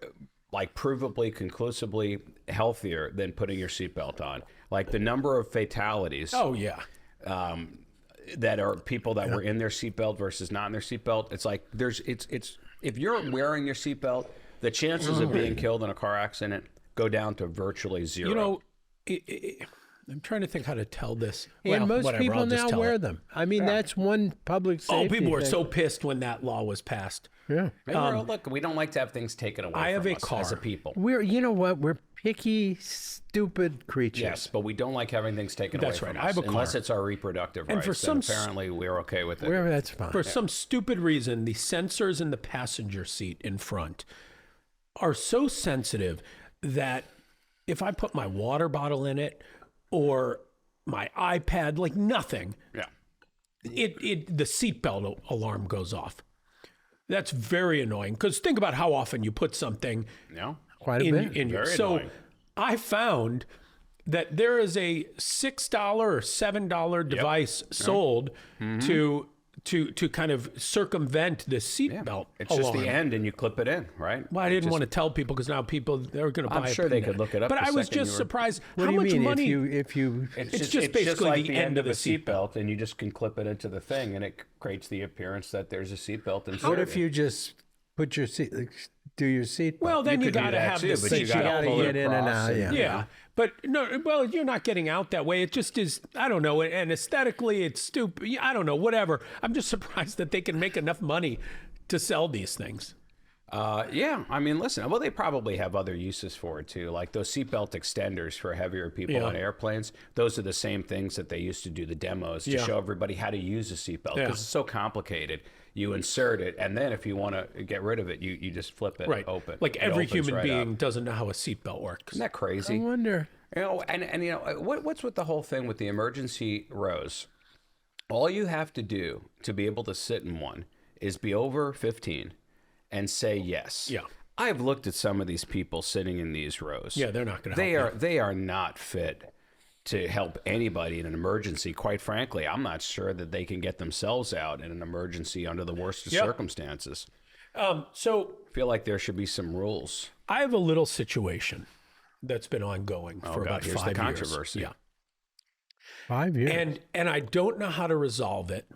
like provably, conclusively healthier than putting your seatbelt on. Like the number of fatalities. Oh yeah. That are people that were in their seatbelt versus not in their seatbelt. It's like it's if you're wearing your seatbelt, the chances of being killed in a car accident go down to virtually zero. You know, I'm trying to think how to tell this. And Well, most whatever, people I'll just now tell wear it. them. I mean, that's one public safety Oh, people were thing. so pissed when that law was passed. Yeah. Look, we don't like to have things taken away I have from a us car. as a people. You know what? We're picky, stupid creatures. Yes, but we don't like having things taken That's away right. from I us have a unless car. it's our reproductive And rights. for some apparently we're okay with it. That's fine. For some stupid reason, the sensors in the passenger seat in front are so sensitive that if I put my water bottle in it or my iPad, like nothing, Yeah. the seatbelt alarm goes off. That's very annoying because think about how often you put something Yeah. Quite a bit. in your. Very So annoying. I found that there is a $6 or $7 device sold to kind of circumvent the seatbelt It's alarm. just the end and you clip it in, right? Well, I didn't want to tell people because now people they're going to buy. I'm sure they opinion. could look it up But the I was second just you were- surprised What how do you much mean money. if you It's just basically like the end of the seatbelt, and you just can clip it into the thing, and it creates the appearance that there's a seatbelt inside. what if you just put your seat, do your seat? Well, then you could do got to that have too, the but you seatbelt. gotta pull get it in and across out. Yeah. Yeah, but no, well, you're not getting out that way. It just is, I don't know, and aesthetically it's stupid. I don't know, whatever. I'm just surprised that they can make enough money to sell these things. Yeah, I mean, listen. Well, they probably have other uses for it too, like those seatbelt extenders for heavier people Yeah. on airplanes. Those are the same things that they used to do the demos to Yeah. show everybody how to use a seatbelt because Yeah. it's so complicated. You insert it, and then if you want to get rid of it, you just flip it Right. open. Like It every opens human right being up. doesn't know how a seatbelt works. Isn't that crazy? I wonder. You know, and you know what's with the whole thing with the emergency rows? All you have to do to be able to sit in one is be over 15 and say yes. Yeah. I've looked at some of these people sitting in these rows. Yeah, they're not going to help you. They are not fit to help anybody in an emergency. Quite frankly, I'm not sure that they can get themselves out in an emergency under the worst of Yep. circumstances. So I feel like there should be some rules. I have a little situation that's been ongoing for about here's 5 the years. controversy. Yeah. 5 years. And I don't know how to resolve it.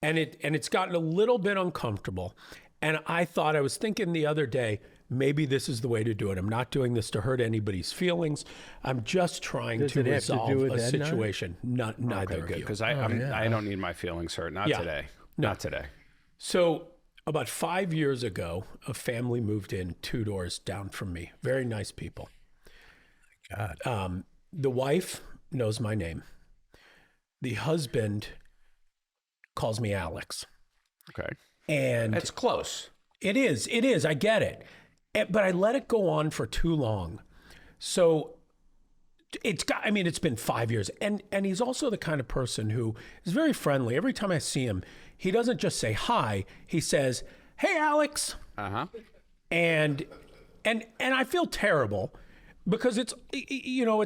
And it's gotten a little bit uncomfortable. And I was thinking the other day, maybe this is the way to do it. I'm not doing this to hurt anybody's feelings. I'm just trying Does to it have to resolve do with a that night? situation. Neither of you. Because I don't need my feelings hurt. Not Yeah. today. No. Not today. So about 5 years ago, a family moved in 2 doors down from me. Very nice people. God. The wife knows my name. The husband calls me Alex. Okay. And It's close. it is. I get it. But I let it go on for too long. So it's been 5 years. And he's also the kind of person who is very friendly. Every time I see him, he doesn't just say hi. He says, "Hey, Alex." Uh-huh. And I feel terrible because it's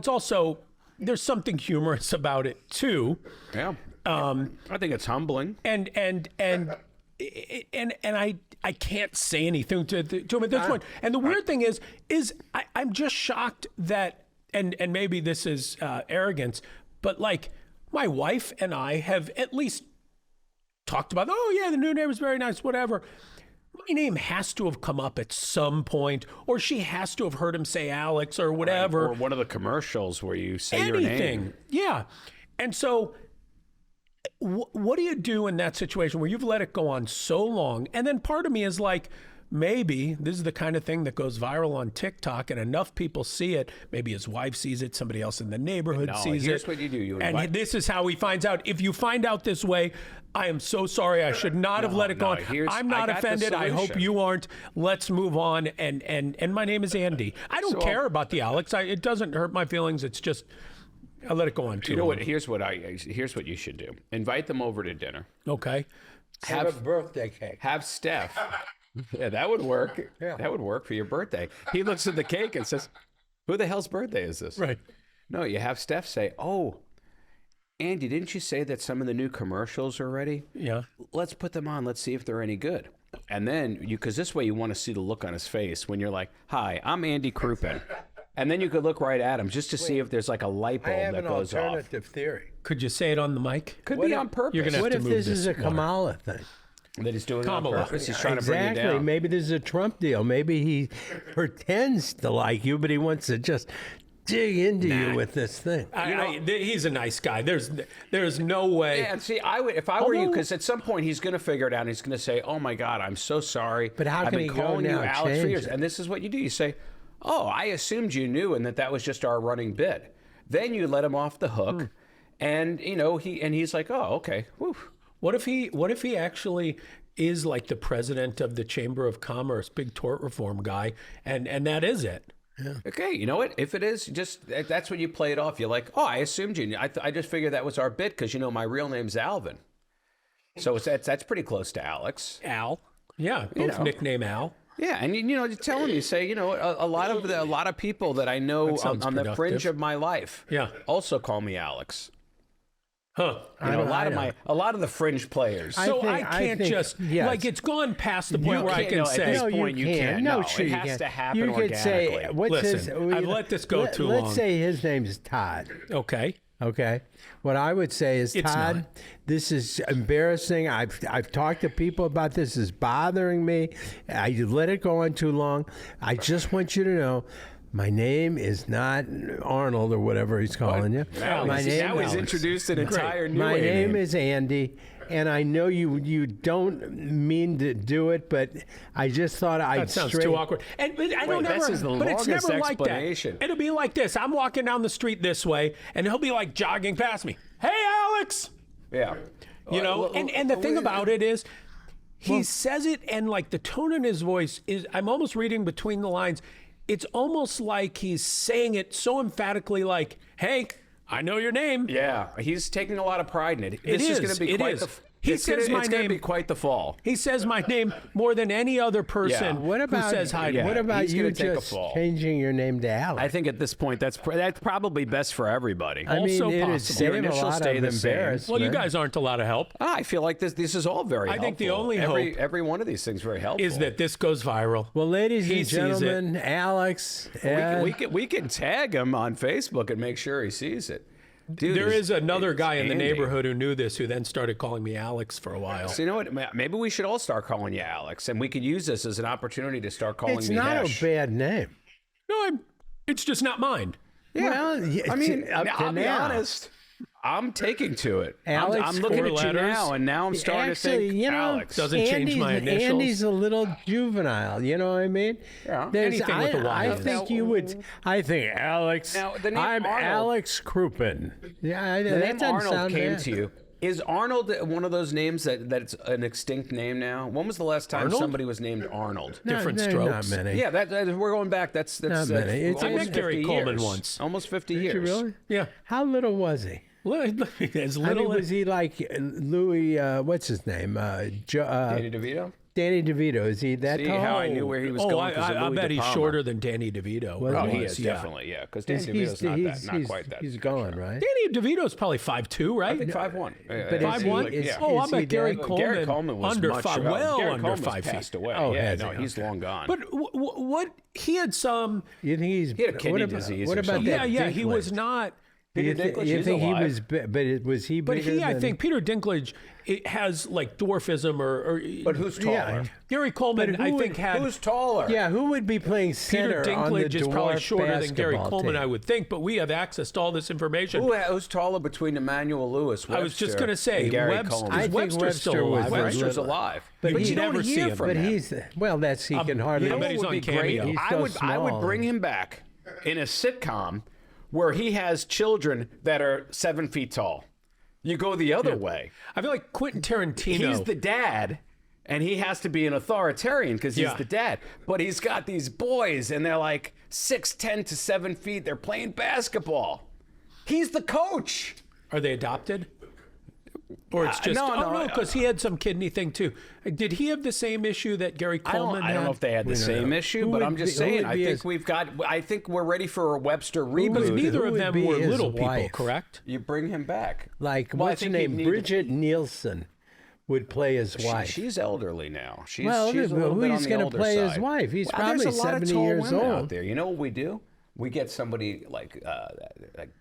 also, there's something humorous about it too. Yeah. I think it's humbling. And I can't say anything to him at this point. And the weird thing is I'm just shocked that, and maybe this is arrogance, but like my wife and I have at least talked about, oh yeah, the new neighbor's very nice, whatever. My name has to have come up at some point, or she has to have heard him say Alex or whatever. Or one of the commercials where you say your Anything. name. Yeah. And so what do you do in that situation where you've let it go on so long? And then part of me is like, maybe this is the kind of thing that goes viral on TikTok and enough people see it. Maybe his wife sees it, somebody else in the neighborhood sees it. Here's what you do. You invite- And this is how he finds out. If you find out this way, I am so sorry. I should not have let it go on. I'm not I got the offended. I hope solution. you aren't. Let's move on. And my name is Andy. I don't care about the Alex. It doesn't hurt my feelings. It's just, I let it go on too You know long. what? Here's what you should do. Invite them over to dinner. Okay. Have a birthday cake. Have Steph. Yeah, that would work. Yeah. That would work for your birthday. He looks at the cake and says, "Who the hell's birthday is this?" Right. No, you have Steph say, "Oh, Andy, didn't you say that some of the new commercials are ready? Yeah. Let's put them on. Let's see if they're any good." And then because this way you want to see the look on his face when you're like, "Hi, I'm Andy Crouppen." And then you could look right at him just to see if there's like a light I bulb have that an goes off. alternative theory. Could you say it on the mic? Could be on purpose. You're gonna have What to if move this is a water. Kamala thing? That he's doing it on Kamala. purpose. He's trying to bring you Exactly. down. Maybe this is a Trump deal. Maybe he pretends to like you, but he wants to just dig into you with this thing. He's a nice guy. There's no way. Yeah, and see, I would if I were you, because at some point he's going to figure it out. And he's going to say, "Oh my God, I'm so sorry." But how I've can been he go calling you now Alex for change years?" it? And this is what you do. You say, "Oh, I assumed you knew, and that was just our running bit." Then you let him off the hook, and he's like, "Oh, okay." Whew. What if he actually is like the president of the Chamber of Commerce, big tort reform guy, and that is it? Yeah. Okay, you know what? If it is, that's when you play it off. You're like, "Oh, I assumed you knew. I just figured that was our bit because my real name's Alvin." So that's pretty close to Alex. Al. Yeah, both nickname Al. Yeah, and you tell him, you say, a lot of people that I know on the fringe of my life, also call me Alex. Huh. A lot of the fringe players. So I can't just like it's gone past the point where I can say at this point you can't. No, it has to happen organically. Say, I've let this go too long. Let's say his name's Todd. Okay. What I would say is, Todd, this is embarrassing. I've talked to people about this. It's bothering me. I let it go on too long. I just want you to know, my name is not Arnold or whatever he's calling you. Now he's introduced an entire new My name is Andy, and I know you don't mean to do it, but I just thought that sounds too awkward. But it's never like that. It'll be like this. I'm walking down the street this way, and he'll be like jogging past me. Hey, Alex. Yeah. And the thing about it is, he says it, and like the tone in his voice is, I'm almost reading between the lines. It's almost like he's saying it so emphatically, like, "Hey, I know your name." Yeah, he's taking a lot of pride in it. This is going to be quite the. It's going to be quite the fall. He says my name more than any other person who says hi. What about you just changing your name to Alex? I think at this point that's probably best for everybody. I mean, it would save a lot of embarrassment. Well, you guys aren't a lot of help. I feel like this is all very helpful. I think the only hope every one of these things very helpful is that this goes viral. Well, ladies and gentlemen, Alex, we can tag him on Facebook and make sure he sees it. Dude, there is another guy in the neighborhood who knew this, who then started calling me Alex for a while. So you know what? Maybe we should all start calling you Alex, and we could use this as an opportunity to start calling me It's not Hesh. a bad name. No, it's just not mine. Yeah. Well, I mean, I'll be honest. I'm taking to it. Alex, I'm looking at you now, and now I'm starting to think Alex. Doesn't change my initials. Andy's a little juvenile. You know what I mean? Yeah. Anything with a Y. I think Alex. Now, the name I'm Arnold, Alex Crouppen. Yeah, the that name doesn't Arnold sound came bad. to you. Is Arnold one of those names that's an extinct name now? When was the last time somebody was named Arnold? Different strokes. Not many. Yeah, we're going back. That's Not many. almost I met Gary 50 Coleman years. once. Almost 50 Did years. you really? Yeah. How little was he? As I little mean, was he like Louis? What's his name? Danny DeVito? Danny DeVito. Is he that See tall? how I knew where he was going? I bet he's shorter than Danny DeVito. Well, he is definitely, yeah. Because Danny DeVito's not quite that. He's gone, right? Danny DeVito's probably 5'2", right? I think 5'1". But 5'1"? I bet Gary Coleman was under much 5, Gary under Coleman's 5 feet. passed away. Oh, he's long gone. But what he had some. You think he had a kidney disease? What or about something. that? Yeah, he Dinklage? was not. You think he was? Was he? But bigger I than- think Peter Dinklage has like dwarfism or But who's taller? Yeah. Gary Coleman, But I think had. Who's taller? Yeah, who would be playing Peter center on the Dinklage is probably dwarf shorter than Gary basketball Coleman, team? I would think, but we have access to all this information. Who's taller between Emmanuel Lewis, Webster, I was just going to say, and Gary Webster, Coleman? I think Webster's still Webster was alive, right? Webster's alive. But But you you don't never see hear him. from But him. he can hardly. I bet he's would on be great. Cameo. He's I so would small. bring him back in a sitcom where he has children that are 7 feet tall. You go the other way. I feel like Quentin Tarantino. He's the dad, and he has to be an authoritarian because he's the dad. But he's got these boys, and they're like 6'10" to 7 feet. They're playing basketball. He's the coach. Are they adopted? Or it's just no, because he had some kidney thing too. Did he have the same issue that Gary Coleman had? I don't know if they had the same issue, Who but would I'm just be- who saying. would be I think we're ready for a Webster Because reboot. neither Who of would them be were his little people, wife? correct? You bring him back. Like, Well, I what's her think name? he'd need to- Bridget Nielsen would play his wife. She's elderly now. She's Well, a little bit on who's the going to older play his side. wife? He's There's probably a lot of 70 tall years women old. out there. You know what we do? We get somebody like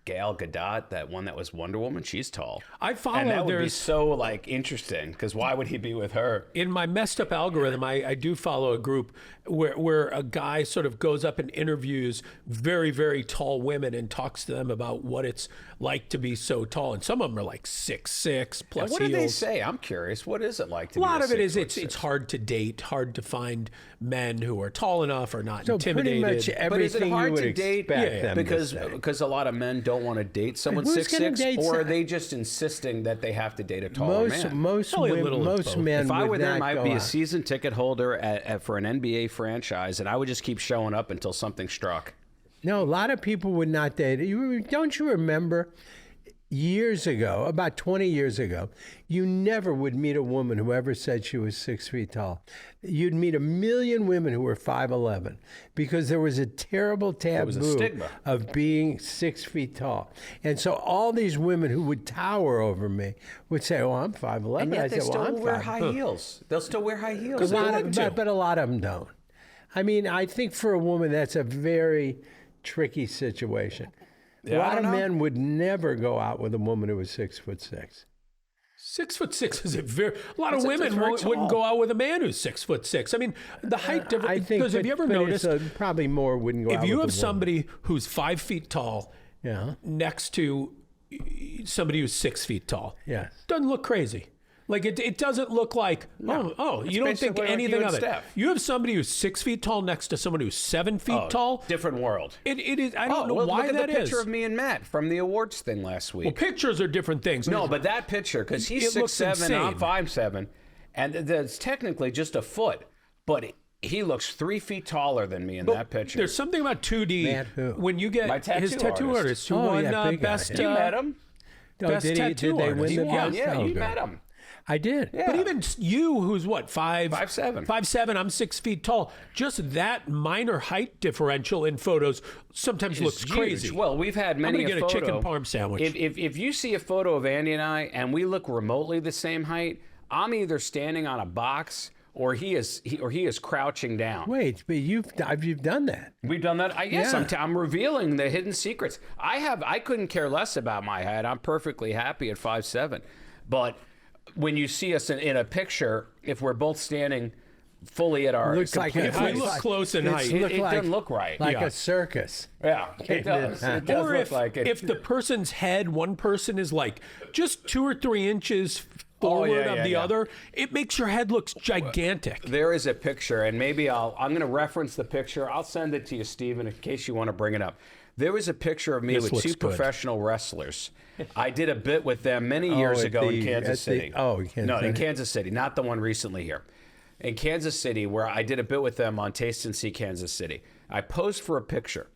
Gal Gadot, that one that was Wonder Woman. She's tall. I follow. And that would be there's so like interesting because why would he be with her? in my messed up algorithm, I do follow a group where a guy sort of goes up and interviews very, very tall women and talks to them about what it's like to be so tall. And some of them are like 6'6" plus And what do they heels. say? I'm curious. What is it like to A be lot of it is 6'6"? it's hard to date, hard to find men who are tall enough or not So intimidated. pretty much But is it everything you hard would to date? expect them because to say. because a lot of men don't want to date someone Who's gonna 6'6", date or are some- they just insisting that they have to date a taller man? Most Probably a women, little of most both. men If I would were them, not I'd go be a out. season ticket holder for an NBA franchise, and I would just keep showing up until something struck. No, a lot of people would not date. Don't you remember years ago, about 20 years ago, you never would meet a woman who ever said she was 6 feet tall. You'd meet a million women who were 5'11", because there was a terrible taboo was a stigma. of being 6 feet tall. And so all these women who would tower over me would say, "Oh, I'm 5'11". And yet I they said, "Well, still I'm wear 5'" high heels. They'll still wear high heels. But a lot of them don't. I mean, I think for a woman, that's a very tricky situation. Yeah, a I lot don't of know. men would never go out with a woman who was 6'6". 6'6" is a lot of That's women very wouldn't tall. go out with a man who's 6'6". I mean, the height difference. I think, Because have you ever but noticed it's probably more wouldn't go out if with you a have woman. somebody who's 5 feet tall Yeah. next to somebody who's 6 feet tall, Yes. doesn't look crazy. Like it doesn't look like you don't think basically like anything you of and it. Steph. You have somebody who's 6 feet tall next to someone who's 7 feet tall. Different world. It is. I don't know well, why look at that the is. picture of me and Matt from the awards thing last week. Well, pictures are different things. No, but that picture, because he's It looks 6'7", I'm insane. 5'7", and that's technically just a foot, but he looks 3 feet taller than me in that picture. There's something about 2D Matt who? when you get My tattoo his tattoo artist. artist who Oh, won yeah, big guy, best. yeah. You met him? Oh, Best did tattoo they artist. win He the won, best? Yeah, Oh, you good. met him. I did. Yeah. But even you, who's what, 5'7". 5'7", I'm 6 feet tall. Just that minor height differential in photos sometimes looks It's crazy. huge. Well, we've had many gonna a get a photo. chicken parm sandwich. If you see a photo of Andy and I, and we look remotely the same height, I'm either standing on a box or he is crouching down. Wait, but you've done that. We've done that. I guess Yeah. I'm revealing the hidden secrets. I couldn't care less about my height. I'm perfectly happy at 5'7". But when you see us in a picture, if we're both standing fully at our Looks like complete if we heights, look close in It's height, it, look it like- doesn't look right. Like Yeah. a circus. Yeah, it does. It does or look if, like it. if the person's head, one person is like just 2 or 3 inches forward yeah, of yeah, the yeah. other, it makes your head look gigantic. There is a picture, and maybe I'm going to reference the picture. I'll send it to you, Stephen, in case you want to bring it up. There was a picture of me This with looks 2 good. professional wrestlers. I did a bit with them many years at ago in the- Kansas at the- City. oh, in Kansas No, in City. Kansas City, not the one recently here. In Kansas City, where I did a bit with them on Taste and See Kansas City. I posed for a picture,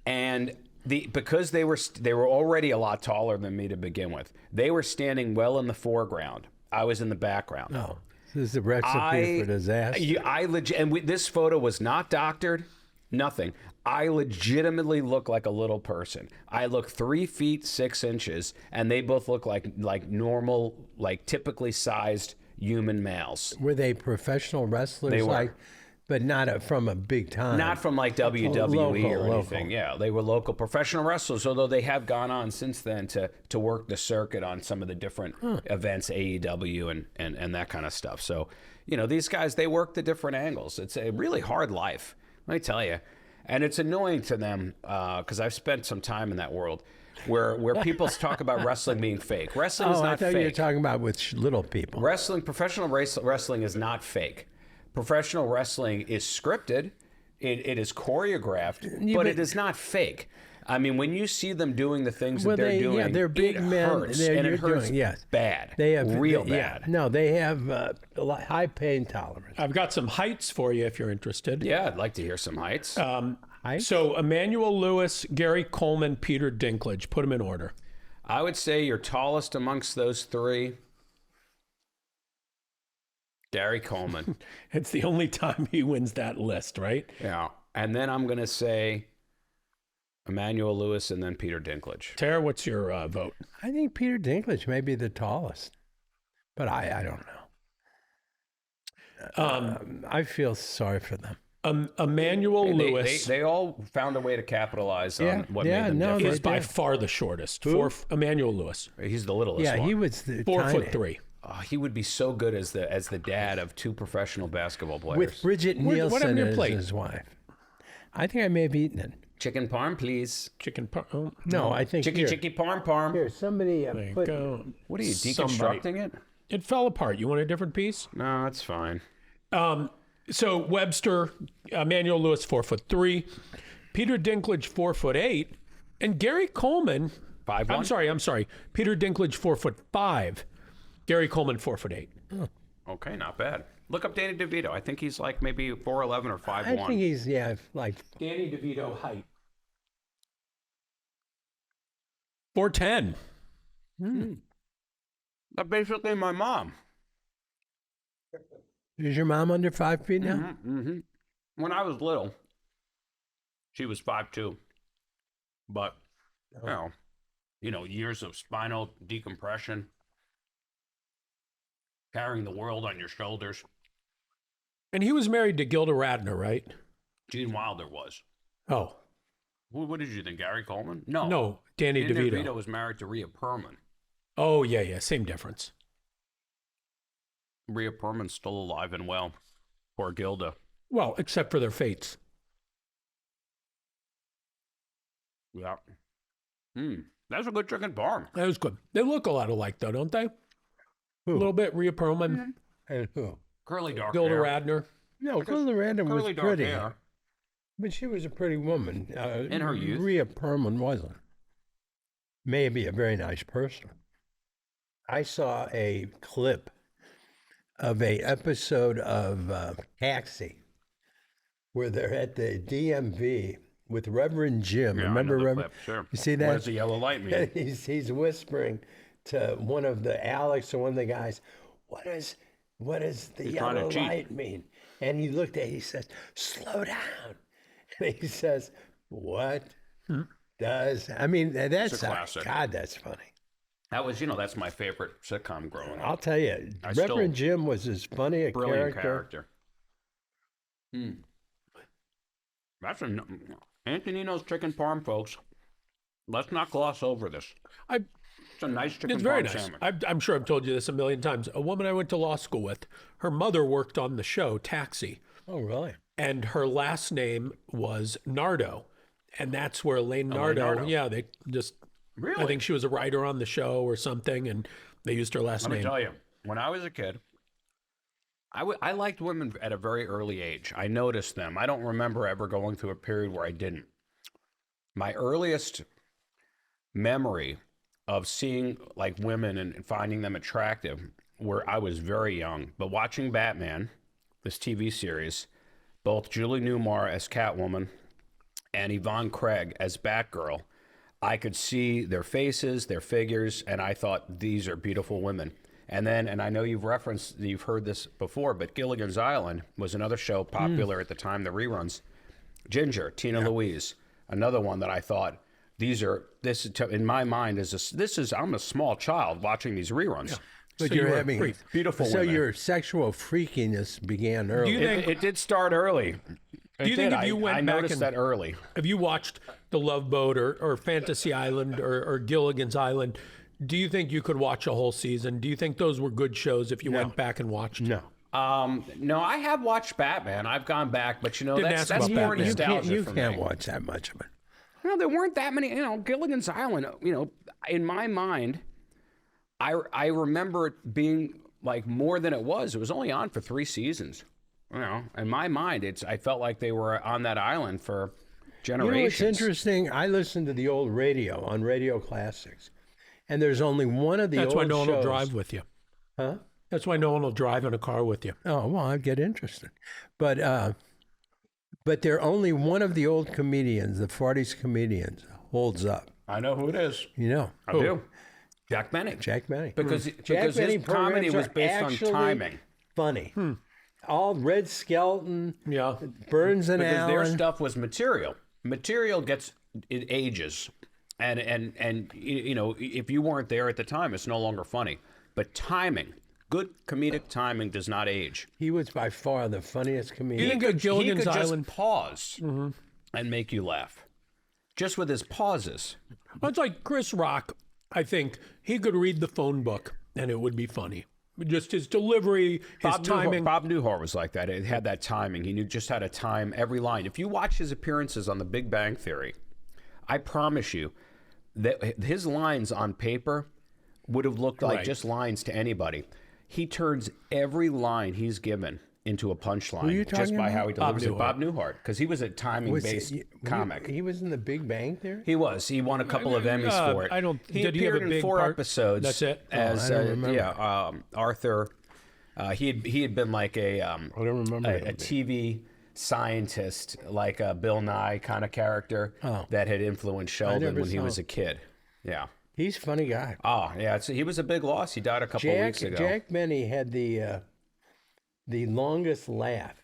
and because they were already a lot taller than me to begin with. They were standing well in the foreground. I was in the background. Oh, this is the recipe for disaster. This photo was not doctored, nothing. I legitimately look like a little person. I look 3 feet 6 inches, and they both look like normal, like typically sized human males. Were they professional wrestlers? They were. But not from a big time. Not from like WWE or Local. anything. Yeah, they were local professional wrestlers, although they have gone on since then to work the circuit on some of the different events, AEW and that kind of stuff. So, these guys, they work the different angles. It's a really hard life, let me tell you. And it's annoying to them because I've spent some time in that world where people talk about wrestling being fake. Wrestling is I not thought fake. you were talking about with little people. Professional wrestling is not fake. Professional wrestling is scripted, it is choreographed, but it is not fake. I mean, when you see them doing the things that they're doing, yeah, they're big it men. hurts, and it hurts bad. They have real yeah. bad. No, they have high pain tolerance. I've got some heights for you if you're interested. Yeah, I'd like to hear some heights. So Emmanuel Lewis, Gary Coleman, Peter Dinklage. Put them in order. I would say your tallest amongst those 3, Gary Coleman. It's the only time he wins that list, right? Yeah. And then I'm going to say Emmanuel Lewis and then Peter Dinklage. Tara, what's your vote? I think Peter Dinklage may be the tallest, but I don't know. I feel sorry for them. Emmanuel Lewis. They all found a way to capitalize on what made them He was different. by far the shortest. Emmanuel Lewis. He's the littlest Yeah, one. he was the 4'3". Oh, he would be so good as the dad of 2 professional basketball players. with Bridget What Nielsen happened to your as plate? his wife. I think I may have eaten it. Chicken parm, please. Chicken. Oh, No, I think Chicky here. chicky parm parm. Here, somebody there you put. go. What are you, Somebody- deconstructing it? It fell apart. You want a different piece? No, that's fine. So Webster, Emmanuel Lewis, 4'3", Peter Dinklage, 4'8", and Gary Coleman. 5'1"? I'm sorry. Peter Dinklage, 4'5", Gary Coleman, 4'8". Okay, not bad. Look up Danny DeVito. I think he's like maybe 4'11" or 5'1". I think he's like Danny DeVito height. 4'10". That's basically my mom. Is your mom under 5 feet now? When I was little, she was 5'2". But, years of spinal decompression, carrying the world on your shoulders. And he was married to Gilda Radner, right? Gene Wilder was. Oh, What did you think, Gary Coleman? No. no, Danny DeVito. DeVito was married to Rhea Perlman. Oh, yeah, same difference. Rhea Perlman's still alive and well. Poor Gilda. Well, except for their fates. Yeah. That's a good chicken parm. That was good. They look a lot alike, though, don't they? A little bit. Rhea Perlman, And who? Curly dark Gilda hair. Radner. No, Gilda Radner was Curly dark pretty. hair. But she was a pretty woman. In her youth. Rhea Perlman wasn't. Maybe a very nice person. I saw a clip of a episode of Taxi where they're at the DMV with Reverend Jim. Yeah, I Remember know the Reverend? clip, sure. You see that? What does the yellow light mean? he's whispering to one of the Alex or one of the guys, what does the He's trying to yellow cheat. light mean? And he looked at it, he says, slow down. And he says, what does, I mean, that's a classic. God, that's funny. That was, that's my favorite sitcom growing up. I'll tell you, I Reverend still- Jim was as funny a Brilliant character. That's Anthonino's chicken parm, folks. Let's not gloss over this. It's a nice chicken It's very parm nice. sandwich. I'm sure I've told you this a million times. A woman I went to law school with, her mother worked on the show Taxi, Oh, really? and her last name was Nardo, and that's where Elaine Nardo. Nardo. Yeah, they just. Really? I think she was a writer on the show or something, and they used her last Let me name. tell you, when I was a kid, I liked women at a very early age. I noticed them. I don't remember ever going through a period where I didn't. My earliest memory of seeing like women and finding them attractive where I was very young, but watching Batman, this TV series, both Julie Newmar as Catwoman and Yvonne Craig as Batgirl, I could see their faces, their figures, and I thought these are beautiful women. And then, and I know you've heard this before, but Gilligan's Island was another show popular at the time, the reruns. Ginger, Tina Louise, another one that I thought, in my mind, I'm a small child watching these reruns. But So you're you were having beautiful So women. your sexual freakiness began early. you think- It did start early. Do you think if you went I back noticed and- that early. Have you watched The Love Boat or Fantasy Island or Gilligan's Island? Do you think you could watch a whole season? Do you think those were good shows if you went back and watched? No. No, I have watched Batman. I've gone back, but Didn't that's ask about more Batman. nostalgia You for can't me. watch that much of it. There weren't that many. Gilligan's Island. In my mind, I remember it being like more than it was. It was only on for 3 seasons. In my mind, I felt like they were on that island for generations. You know what's interesting? I listened to the old radio on Radio Classics, and there's only one of the That's old why no one will shows- drive with you. Huh? That's why no one will drive in a car with you. Oh, well, I'd get interested. But they're only one of the old comedians, the 40s comedians, holds up. I know who it is. You know, I do. Jack Benny. Jack Benny. Because Jack Benny his comedy programs was are based on actually timing. Funny. All Red Skelton, Yeah. Burns and Because their Allen. stuff was material. Material it ages, and if you weren't there at the time, it's no longer funny. But timing, Good comedic timing does not age. He was by far the funniest comedian. You think of He Gilligan's could Island? just pause and make you laugh. Just with his pauses. Well, it's like Chris Rock. I think he could read the phone book and it would be funny. Just his delivery, his timing. Bob Newhart was like that. It had that timing. He knew just how to time every line. If you watch his appearances on The Big Bang Theory, I promise you that his lines on paper would have looked like just lines to anybody. He turns every line he's given into a punchline just by how he delivers it. Bob Newhart, because he was a timing-based comic. He was in The Big Bang Theory? He was. He won a couple of Emmys for it. I don't. He did he have appeared a in big 4 part? episodes. That's it. As I don't remember. Arthur. He had been like a I don't remember. a TV scientist, like a Bill Nye kind of character that had influenced Sheldon never when he saw was a kid. Yeah. He's a funny guy. Oh, yeah. He was a big loss. He died a couple of weeks ago. Jack Benny had the longest laugh.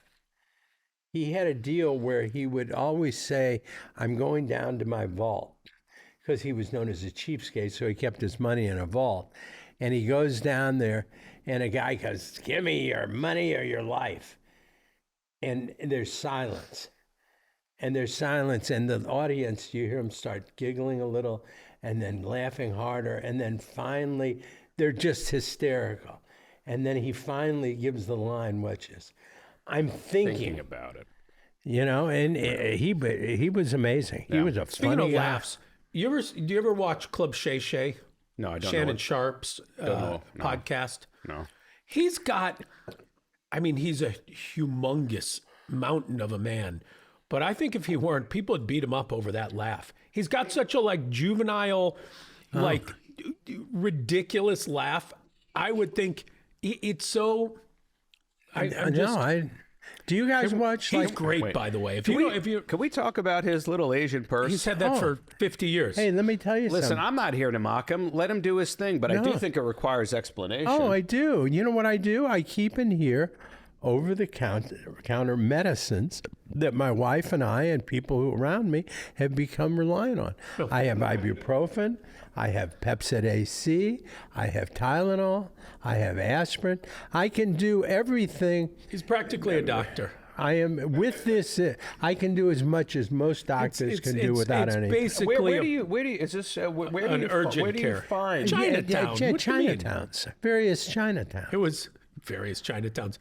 He had a deal where he would always say, "I'm going down to my vault," because he was known as a cheapskate, so he kept his money in a vault. And he goes down there, and a guy goes, "Give me your money or your life." And there's silence. And there's silence, and the audience, you hear them start giggling a little, and then laughing harder, and then finally, they're just hysterical. And then he finally gives the line, which is, "I'm thinking about it." You know, and he was amazing. He was a Speaking funny of guy. laughs, do you ever watch Club Shay Shay? No, I don't Shannon know. Sharp's podcast. No. He's got, I mean, he's a humongous mountain of a man. But I think if he weren't, people would beat him up over that laugh. He's got such a like juvenile, like ridiculous laugh. I would think it's so. Do you guys watch? He's Like, great, by the way. If you Can we talk about his little Asian purse? he's had that for 50 years. hey, let me tell you Listen, something. I'm not here to mock him. Let him do his thing, but I do think it requires explanation. Oh, I do. You know what I do? I keep in here over-the-counter medicines that my wife and I and people who around me have become reliant on. I have ibuprofen. I have Pepsid AC. I have Tylenol. I have aspirin. I can do everything. He's practically a doctor. I am with this. I can do as much as most doctors can do without it's any. basically where do you is this where do an you urgent where do you care. find Chinatown. What do you mean? Chinatowns, various Chinatowns. It was various Chinatowns.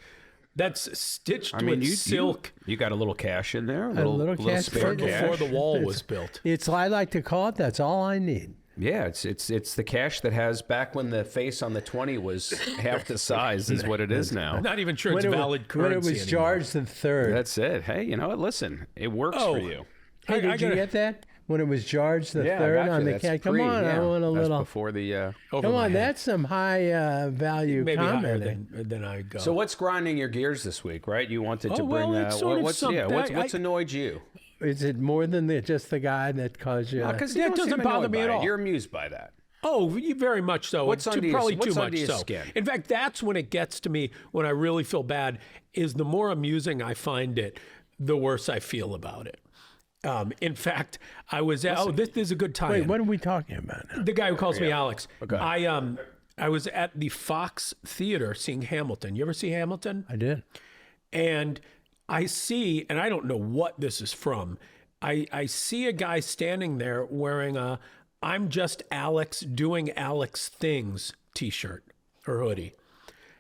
That's stitched I mean, with silk You got a little cash in there, a little little cash spare before cash. before the wall was built. It's I like to call it. That's all I need. Yeah, it's the cash that has back when the face on the 20 was half the size is what it is now. I'm not even sure it's valid When currency it was anymore. George the Third. That's it. Hey, you know what? Listen, it works for you. Hey, did you get that? When it was George the Yeah, Third I got on you. the That's cat. Come pre, on, yeah. I want a That's little. before the. Over Come my on, head. that's some high value Maybe higher commenting. than I go. So what's grinding your gears this week, right? You wanted to bring. well, it's sort of what's something. what's annoyed you? Is it more than just the guy that caused you? Because that doesn't bother me at all. You're amused by that. Oh, very much so. What's under your- probably what's too under much your so. skin? In fact, that's when it gets to me when I really feel bad. Is the more amusing I find it, the worse I feel about it. In fact, I was this is a good time. Wait, what are we talking about now? The guy who calls me Alex. Okay. I was at the Fox Theater seeing Hamilton. You ever see Hamilton? I did. And I see, and I don't know what this is from. I see a guy standing there wearing a "I'm just Alex doing Alex things" t-shirt or hoodie.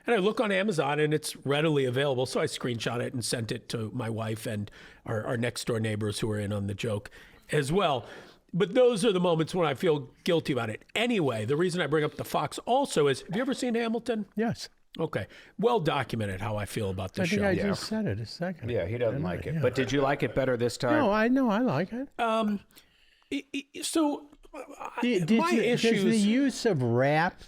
And I look on Amazon and it's readily available. So I screenshot it and sent it to my wife and our next door neighbors who are in on the joke as well. But those are the moments when I feel guilty about it. Anyway, the reason I bring up the Fox also is, have you ever seen Hamilton? Yes. Okay. Well documented how I feel about I this think show. I just said it a second. Yeah, he doesn't Didn't like I? it. Yeah. But did you like it better this time? No, I know. I like it. So Does my the issues... use of rap,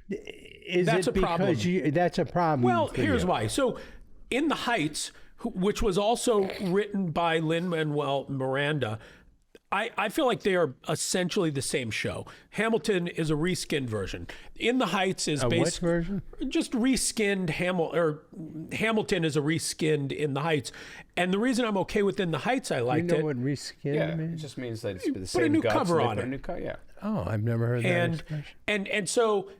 is That's it a problem. because that's a problem? Well, for here's you? why. So, In the Heights, which was also written by Lin-Manuel Miranda, I feel like they are essentially the same show. Hamilton is a reskinned version. In the Heights is Which based version? just reskinned Hamilton is a reskinned In the Heights. And the reason I'm okay with In the Heights, I You liked know it. what reskin Yeah, it means? just means that it's the put a same new guts, cover they on put a it. new yeah. Oh, I've never heard that expression. And so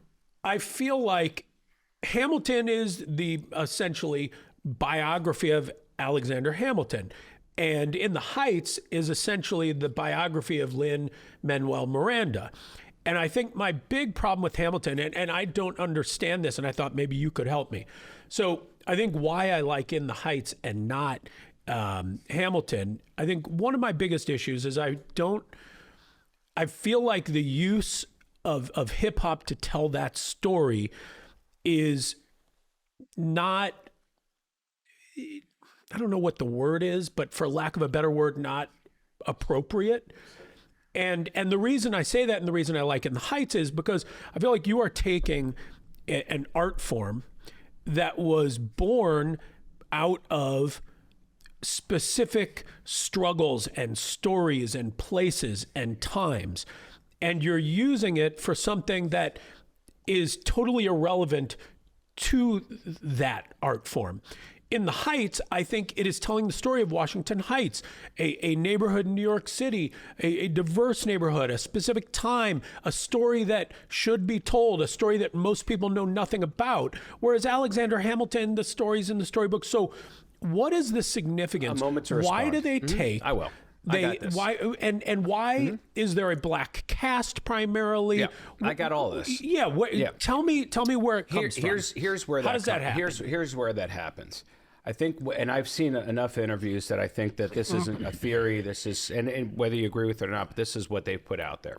I feel like Hamilton is the essentially biography of Alexander Hamilton. And In the Heights is essentially the biography of Lin-Manuel Miranda. And I think my big problem with Hamilton, and I don't understand this, and I thought maybe you could help me. So I think why I like In the Heights and not Hamilton, I think one of my biggest issues is I feel like the use of hip hop to tell that story is not, I don't know what the word is, but for lack of a better word, not appropriate. And the reason I say that and the reason I like In the Heights is because I feel like you are taking an art form that was born out of specific struggles and stories and places and times, and you're using it for something that is totally irrelevant to that art form. In the Heights, I think it is telling the story of Washington Heights, a neighborhood in New York City, a diverse neighborhood, a specific time, a story that should be told, a story that most people know nothing about. Whereas Alexander Hamilton, the stories in the storybook. So what is the significance? A moment to respond. Why do they take... I will. I got this. Why and why is there a black cast primarily? Yeah, I got all this. Yeah, tell me where it comes from. Here's where How does that happen? Here's where that happens. I think, and I've seen enough interviews that I think that this isn't a theory. This is, and whether you agree with it or not, but this is what they put out there,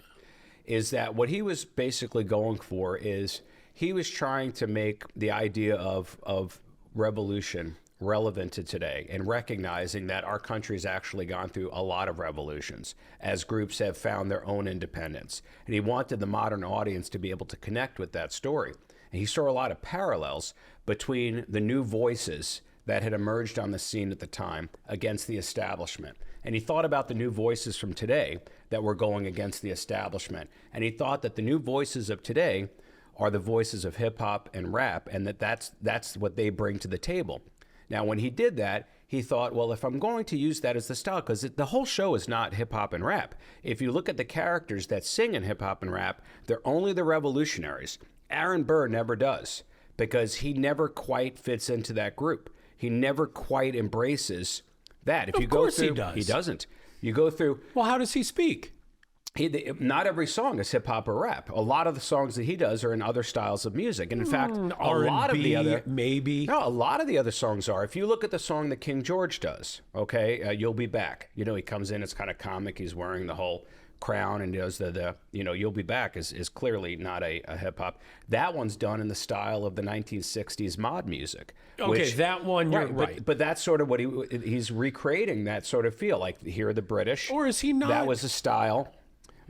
is that what he was basically going for is he was trying to make the idea of revolution relevant to today, and recognizing that our country has actually gone through a lot of revolutions as groups have found their own independence. And he wanted the modern audience to be able to connect with that story. And he saw a lot of parallels between the new voices that had emerged on the scene at the time against the establishment. And he thought about the new voices from today that were going against the establishment. And he thought that the new voices of today are the voices of hip hop and rap, and that's what they bring to the table. Now, when he did that, he thought, well, if I'm going to use that as the style, because the whole show is not hip hop and rap. If you look at the characters that sing in hip hop and rap, they're only the revolutionaries. Aaron Burr never does, because he never quite fits into that group. He never quite embraces that. If you go through, he does. He doesn't. You go through. Well, how does he speak? Not every song is hip hop or rap. A lot of the songs that he does are in other styles of music, and in fact, a lot of the other a lot of the other songs are. If you look at the song that King George does, okay, "You'll Be Back." You know, he comes in, it's kind of comic. He's wearing the whole crown and does the "You'll Be Back" is clearly not a hip hop. That one's done in the style of the 1960s mod music. Okay, that one you're right. But that's sort of what he's recreating, that sort of feel. Like, here are the British. Or is he not? That was a style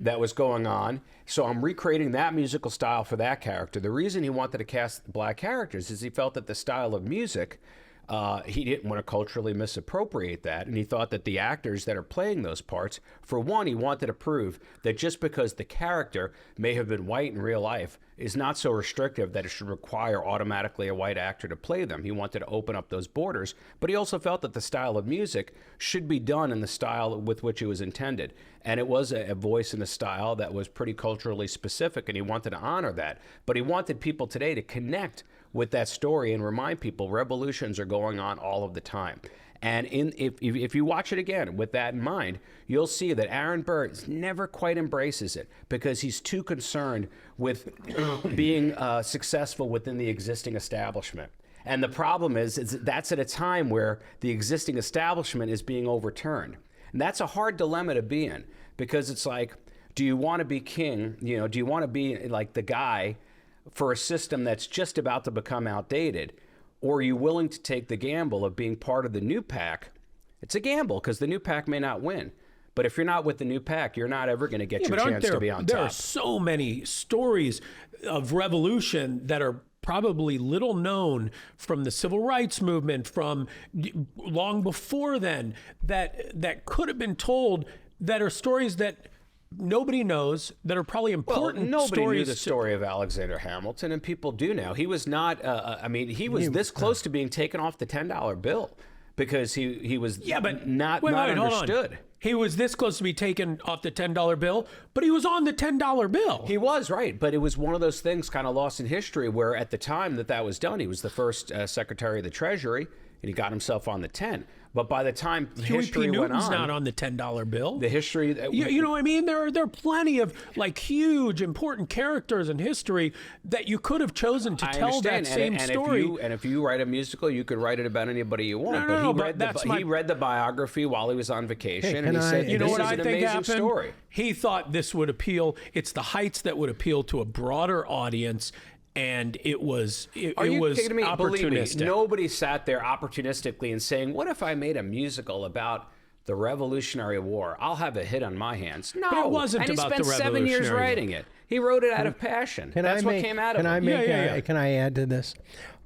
that was going on. So I'm recreating that musical style for that character. The reason he wanted to cast black characters is he felt that the style of music, he didn't want to culturally misappropriate that. And he thought that the actors that are playing those parts, for one, he wanted to prove that just because the character may have been white in real life is not so restrictive that it should require automatically a white actor to play them. He wanted to open up those borders, but he also felt that the style of music should be done in the style with which it was intended. And it was a voice and a style that was pretty culturally specific, and he wanted to honor that. But he wanted people today to connect with that story and remind people revolutions are going on all of the time. And if you watch it again with that in mind, you'll see that Aaron Burr never quite embraces it because he's too concerned with being successful within the existing establishment. And the problem is that's at a time where the existing establishment is being overturned. And that's a hard dilemma to be in, because it's like, do you want to be king? Do you want to be like the guy for a system that's just about to become outdated? Or are you willing to take the gamble of being part of the new pack? It's a gamble because the new pack may not win. But if you're not with the new pack, you're not ever going to get your chance to be on top. There are so many stories of revolution that are probably little known from the civil rights movement, from long before then, that could have been told, that are stories that nobody knows, that are probably important. Well, nobody stories knew the story of Alexander Hamilton, and people do now. He was not, he was this close to being taken off the $10 bill. because he was but not wait, hold on. understood. He was this close to be taken off the $10 bill, but he was on the $10 bill. He was, right. But it was one of those things kind of lost in history where at the time that was done, he was the first Secretary of the Treasury, and he got himself on the 10. But by the time history went on, not on the $10 bill. The history, you know what I mean? There are plenty of like huge important characters in history that you could have chosen to tell that same story. If you write a musical, you could write it about anybody you want. He read the biography while he was on vacation, and he said, "You know what I think happened? Story." He thought this would appeal. It's the heights that would appeal to a broader audience. And it was kidding me? opportunistic. Believe me, nobody sat there opportunistically and saying, "What if I made a musical about the Revolutionary War? I'll have a hit on my hands." No, but it wasn't and about the he spent 7 years writing it. He wrote it out of passion. That's what came out of it. Can I add to this?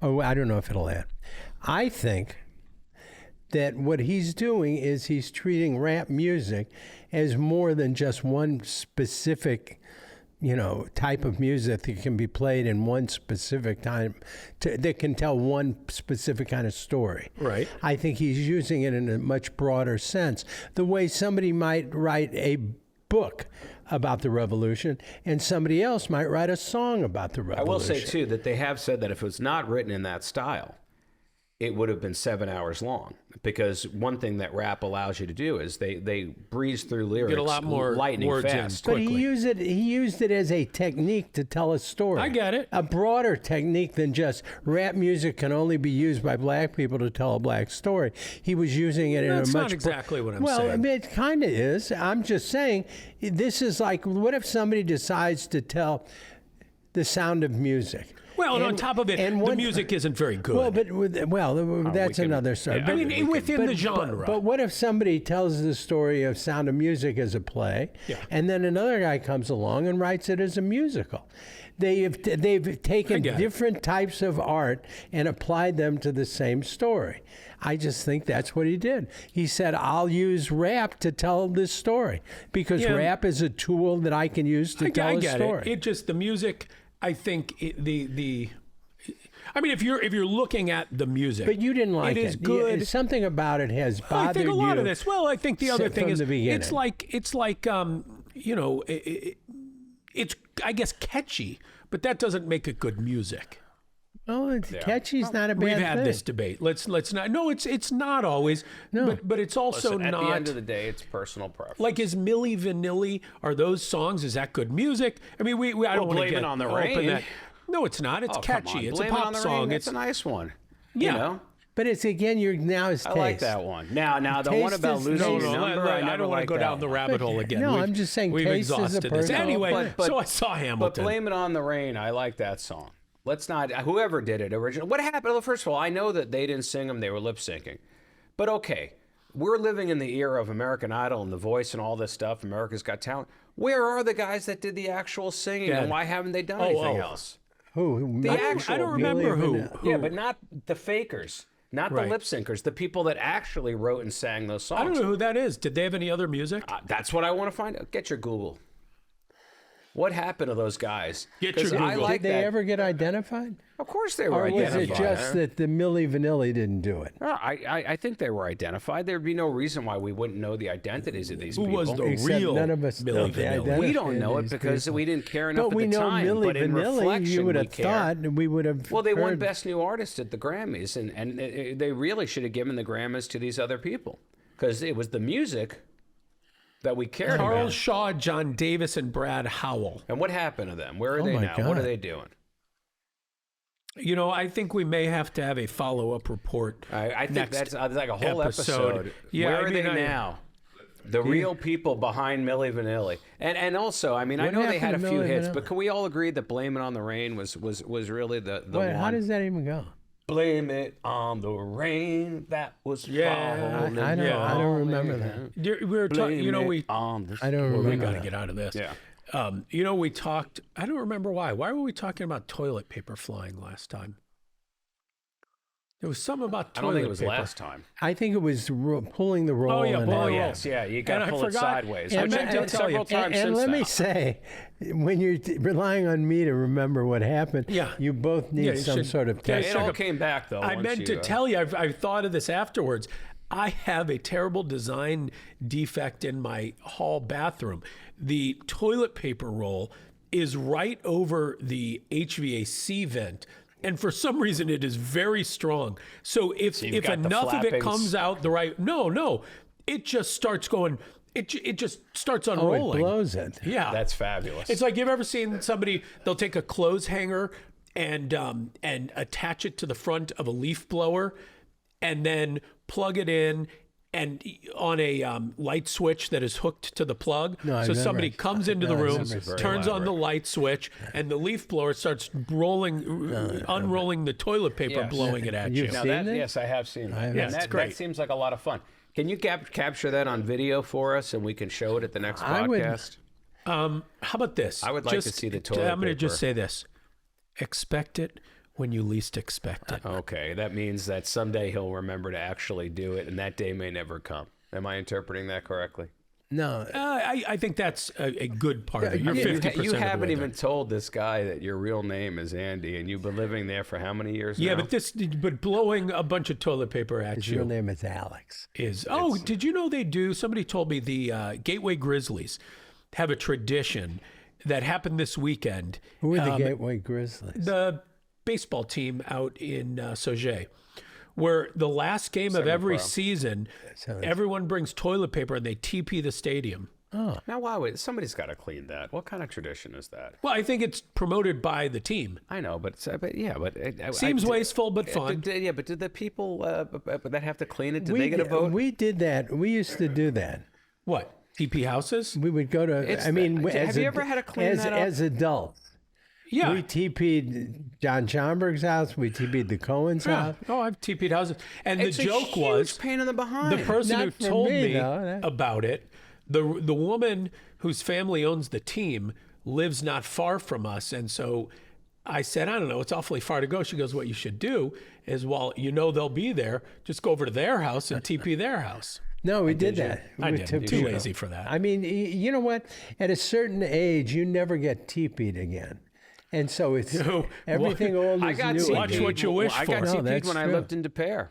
Oh, I don't know if it'll add. I think that what he's doing is he's treating rap music as more than just one specific type of music that can be played in one specific time that can tell one specific kind of story. Right. I think he's using it in a much broader sense. The way somebody might write a book about the revolution and somebody else might write a song about the revolution. I will say, too, that they have said that if it was not written in that style, it would have been 7 hours long, because one thing that rap allows you to do is they breeze through lyrics, get a lot more lightning words fast. But he used it as a technique to tell a story. I get it. A broader technique than just rap music can only be used by black people to tell a black story. He was using it in a much... That's not exactly what I'm saying. Well, I mean, it kind of is. I'm just saying, this is like, what if somebody decides to tell The Sound of Music? Well, and on top of it, the music isn't very good. That's another story. Yeah, I mean, within the genre. But what if somebody tells the story of Sound of Music as a play, and then another guy comes along and writes it as a musical? They've taken different types of art and applied them to the same story. I just think that's what he did. He said, "I'll use rap to tell this story because rap is a tool that I can use to tell a story." It just the music. I think I mean, if you're looking at the music, but you didn't like it. It is good. Something about it has bothered you. I think a lot of this. Well, I think the other thing is it's like it's I guess catchy, but that doesn't make it good music. Oh, it's catchy's not a bad thing. We've had this debate. Let's not. No, it's not always. No, but it's also not. At the end of the day, it's personal preference. Like, is Milli Vanilli? Are those songs? Is that good music? I mean, I don't want to get on the rain. No, it's not. It's catchy. It's a pop song. It's a nice one. Yeah. You know? But it's again, taste. I like that one. Now the one about losing your number, I don't want to go down the rabbit hole again. No, I'm just saying we've taste exhausted is a this. Anyway, but so I saw Hamilton. But Blame It on the Rain, I like that song. Let's not, whoever did it originally. What happened? Well, first of all, I know that they didn't sing them, they were lip syncing. But okay, we're living in the era of American Idol and The Voice and all this stuff. America's Got Talent. Where are the guys that did the actual singing, and why haven't they done anything else? Who? The actual. I don't remember who. Yeah, but not the fakers. Not the lip syncers, the people that actually wrote and sang those songs. I don't know who that is. Did they have any other music? That's what I want to find out. Get your Google. What happened to those guys? Get your Google. Did they ever get identified? Of course they were identified. Or was it just that the Milli Vanilli didn't do it? I think they were identified. There'd be no reason why we wouldn't know the identities of these people. Who was the Except real none of us know Milli the Vanilli? identity We don't know of it these because people. we didn't care enough But we at the know time. Milli But in Vanilli, reflection, you would we have care. thought we would have. Well, they won heard. Best New Artist at the Grammys, and they really should have given the Grammys to these other people because it was the music that we cared about. Charles Shaw, John Davis, and Brad Howell. And what happened to them? Where are they now? God. What are they doing? You know, I think we may have to have a follow-up report. I think that's like a whole episode. episode. Yeah, Where I are mean, they now? The real people behind Milli Vanilli. And also, I mean, I What know they had a happened to few Milli hits, Vanilli? but can we all agree that Blame It on the Rain was really the Wait, one? how does that even go? Blame it on the rain that was falling. I don't remember that. We were talking, you know, I don't remember. we got to get out of this. Yeah. You know, we talked, I don't remember why. Why were we talking about toilet paper flying last time? There was something about I toilet don't think it was paper. last time. I think it was pulling the roll. Oh, yeah, and pulling out. the roll. Yes, yeah, you got And to I pull it forgot- sideways, and which I I've meant done to tell you- several times And since let now. me say, when you're relying on me to remember what happened, Yeah. you both need you some should- sort of yeah, test. It all came back, though. I once meant you, to tell you, I thought of this afterwards. I have a terrible design defect in my hall bathroom. The toilet paper roll is right over the HVAC vent. And for some reason, it is very strong. So if got the enough of it flappings. comes out the right, no, it just starts going. It just starts Oh, unrolling. it blows it. Yeah, That's fabulous. it's like, you've ever seen somebody, they'll take a clothes hanger and attach it to the front of a leaf blower and then plug it in and on a light switch that is hooked to the plug. No, I've so never- somebody comes into the no, I've room, never seen turns on the light switch, and the leaf blower starts unrolling the toilet paper, blowing it at you. You've Now seen that, it? yes, I have seen it. haven't. Yeah, And it's that great. seems like a lot of fun. Can you capture that on video for us, and we can show it at the next I would- podcast? How about this? I would like to see the toilet I'm going to just paper. say this. Expect it when you least expect it. Okay, that means that someday he'll remember to actually do it, and that day may never come. Am I interpreting that correctly? No, I think that's a good part of it. You're 50% You of the haven't way even there. told this guy that your real name is Andy, and you've been living there for how many years Yeah, now? but blowing a bunch of toilet paper at his you real name is Alex. is. Oh, did you know they do? Somebody told me the Gateway Grizzlies have a tradition that happened this weekend. Who are the Gateway Grizzlies? The baseball team out in Sauget, where the last game of every season, everyone brings toilet paper and they TP the stadium. Now, wow, somebody's got to clean that. What kind of tradition is that? Well, I think it's promoted by the team. I know, but Seems wasteful, but fun. Yeah, but did the people that have to clean it? Did they get a vote? We did that. We used to do that. What? TP houses? We would go to. It's I mean, the- as have you ever had to clean that up? as adults? Yeah. We TP'd John Schomburg's house. We TP'd the Cohen's house. Oh, I've TP'd houses. And It's the a joke huge was pain in the behind. the person Not who for told me, me though. about it, the woman whose family owns the team lives not far from us. And so I said, I don't know, it's awfully far to go. She goes, what you should do is, while you know they'll be there, just go over to their house and TP their house. No, we did that. I We didn't. took Too people. lazy for that. I mean, you know what? At a certain age, you never get TP'd again. And so it's everything old I is got new. TP'd. Watch what you wish I got for. No, TP'd that's when I true. lived in Des Peres.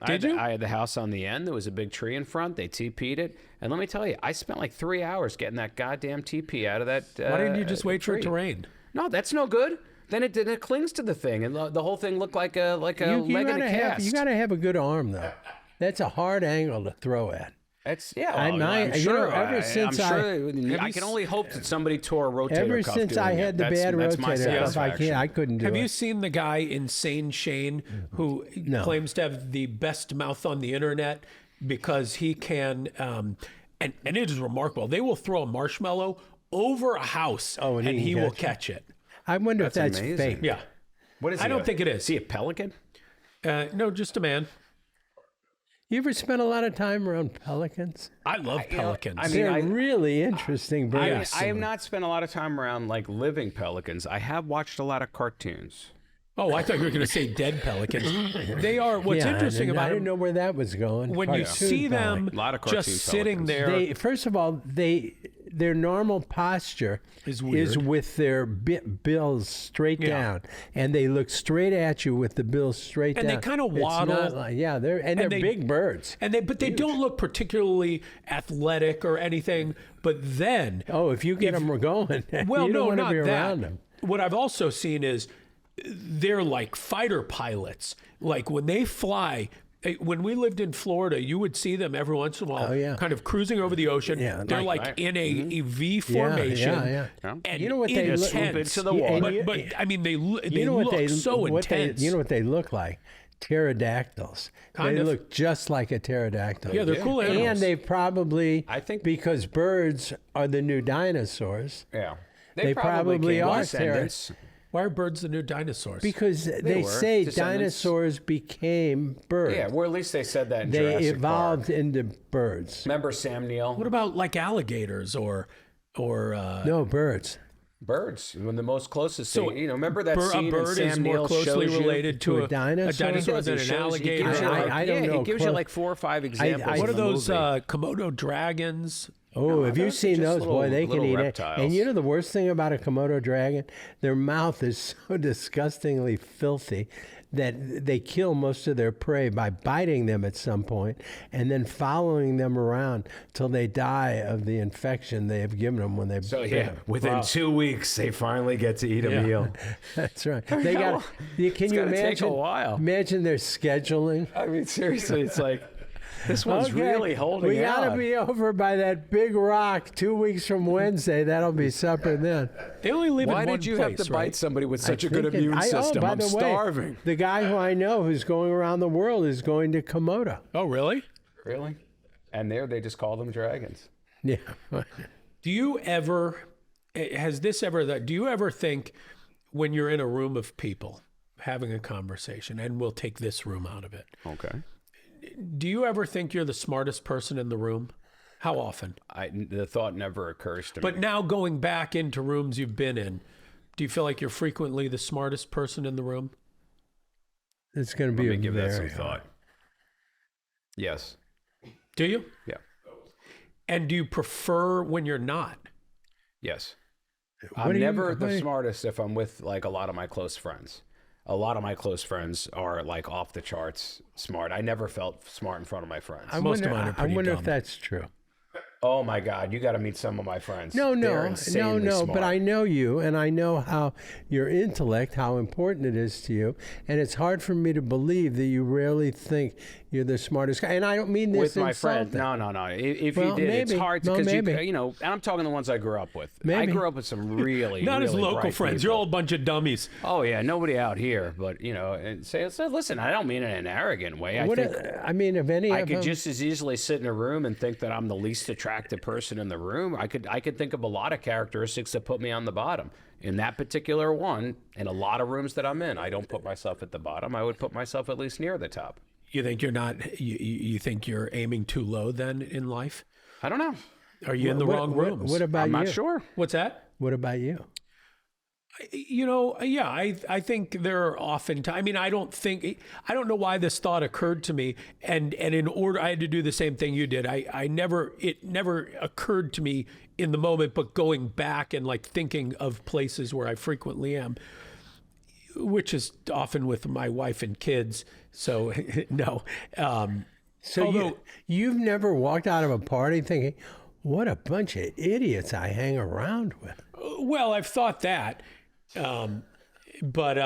Did you? I had the house on the end. There was a big tree in front. They TP'd it. And let me tell you, I spent like 3 hours getting that goddamn TP out of that Why didn't you just wait for it tree. to rain? No, that's no good. Then it clings to the thing, and the whole thing looked like a leg in a cast. You got to have a good arm, though. That's a hard angle to throw at. It's yeah. I- well, my- I'm you sure. know, ever since I can only hope that somebody tore a rotator Ever cuff since doing I it. had the That's- bad that's my rotator cuff, satisfaction. I couldn't do Have it. you seen the guy Insane Shane who No. claims to have the best mouth on the internet because he can, and it is remarkable. They will throw a marshmallow over a house and he will catch catch it. I wonder if that's amazing. fake. Yeah. What is I he, don't a- think it is. Is he a pelican? No, just a man. You ever spent a lot of time around pelicans? I love pelicans. I mean, They're I- really interesting birds. I have not spent a lot of time around like living pelicans. I have watched a lot of cartoons. oh, I thought you were going to say dead pelicans. They are, what's Yeah, interesting I about didn't them, know where that was going. when you Cartoon see pelican. them A lot of just cartoon sitting pelicans. there. First of all, their normal posture Is weird. with their bills straight down, and they look straight at you with the bills straight And down. they kinda It's waddle. not like- yeah, they're they- big birds. But they don't look particularly athletic or anything. But then, Oh, if you get them going, well, you don't no, want to not be that. around them. What I've also seen is they're like fighter pilots. Like when they fly. When we lived in Florida, you would see them every once in a while, Oh, yeah. kind of cruising over the ocean. Yeah, they're like- like in a V formation. yeah. And You know what they look- intense. into the water. But I mean, they You know look what so what intense. you know what they look like? Pterodactyls. Kind they of. look just like a pterodactyl. Yeah, they're cool animals. And they probably, I think- because birds are the new dinosaurs, Yeah, They probably came are descendants. Why are birds the new dinosaurs? because they were say descendants. dinosaurs became birds. Yeah, well, at least they said that in they Jurassic evolved Park. into birds. Remember Sam Neill? What about like alligators or No, birds. Birds, when the most closest thing, remember that scene a bird in is Sam more Neill closely shows you? related to a dinosaur? than an alligator. I don't know. He gives you like 4 or 5 examples. What are in the those movie. Komodo dragons? Oh, have you those are seen just those? Boy, they can little eat it. reptiles. And you know the worst thing about a Komodo dragon? Their mouth is so disgustingly filthy that they kill most of their prey by biting them at some point and then following them around till they die of the infection they have given them when they So bit yeah, them. within 2 weeks, they finally get to eat a meal. That's right. They got. Can you gonna imagine? take a while. Imagine their scheduling. I mean, seriously, it's like this one's really holding We out. gotta be over by that big rock 2 weeks from Wednesday. That'll be supper then. They only live Why in one did you place, have to right? bite somebody with such a I good think immune system? by I'm the way, starving. the guy who I know who's going around the world is going to Komodo. Oh, really? Really? And there, they just call them dragons. Yeah. Do you ever do you ever think when you're in a room of people having a conversation, and we'll take this room out of it, Okay. do you ever think you're the smartest person in the room? How often? The thought never occurs to me. But now going back into rooms you've been in, do you feel like you're frequently the smartest person in the room? It's going to be Let me give that some very thought. Yes. Do you? Yeah. And do you prefer when you're not? Yes. What I'm do you- never the what- smartest if I'm with like a lot of my close friends. A lot of my close friends are like off the charts smart. I never felt smart in front of my friends. Most of mine are pretty I wonder dumb. if that's true. Oh my God, you got to meet some of my friends. No, They're no, insanely no. smart. But I know you, and I know how your intellect, how important it is to you, and it's hard for me to believe that you rarely think you're the smartest guy. And I don't mean this with my friend. insulting. No. If Well, you did, it's maybe. hard Well, because maybe. and I'm talking the ones I grew up with. I Maybe. grew up with some really, Not as really local bright friends. people. You're all a bunch of dummies. Oh yeah, nobody out here, but and say, listen, I don't mean it in an arrogant way. I mean, if any I of could them, just as easily sit in a room and think that I'm the least attractive person in the room. I could think of a lot of characteristics that put me on the bottom. In that particular one, in a lot of rooms that I'm in, I don't put myself at the bottom. I would put myself at least near the top. You think you're not? You think you're aiming too low then in life? I don't know. Are you in the wrong rooms? What about I'm you? not sure. What's that? What about you? Yeah, I think there are often times. I mean, I don't know why this thought occurred to me, and in order, I had to do the same thing you did. It never occurred to me in the moment, but going back and like thinking of places where I frequently am, which is often with my wife and kids. So no. So Although- you've never walked out of a party thinking, what a bunch of idiots I hang around with. Well, I've thought that, but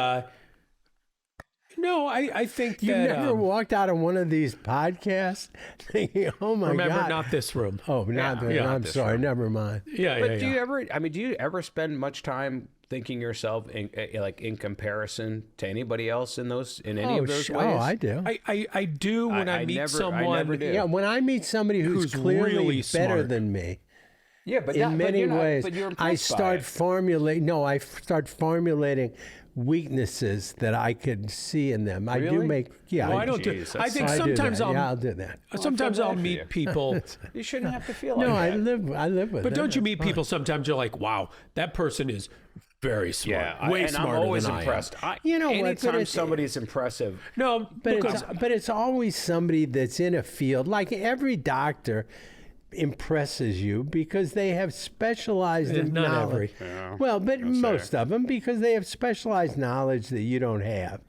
no, I think You that never walked out of one of these podcasts thinking, oh my remember God. not this room. Oh, not that. yeah, I'm this sorry. room. Never mind. Yeah, But yeah, do yeah. you ever spend much time thinking yourself in comparison to anybody else in any of those ways? Oh, I do. I do when I meet someone. never do. Yeah, when I meet somebody who's clearly really better smart. than me, Yeah, but in many ways, but you're I impressed by start it. formulating weaknesses that I could see in them. I do Really? make, yeah. Well, I don't do. Jeez, I think I do sometimes that. I'll. Yeah, I'll do that. Sometimes bad I'll for meet you. people. You shouldn't have to feel like No, that. I live with it. But don't you meet It's fine. people sometimes you're like, wow, that person is very smart. Yeah, way and smarter I'm always than impressed. You know what, but Anytime it's- somebody's impressive, I am. No, because But it's always somebody that's in a field. Like every doctor impresses you because they have specialized Not knowledge. Well, but most of them because they have specialized knowledge that you don't have.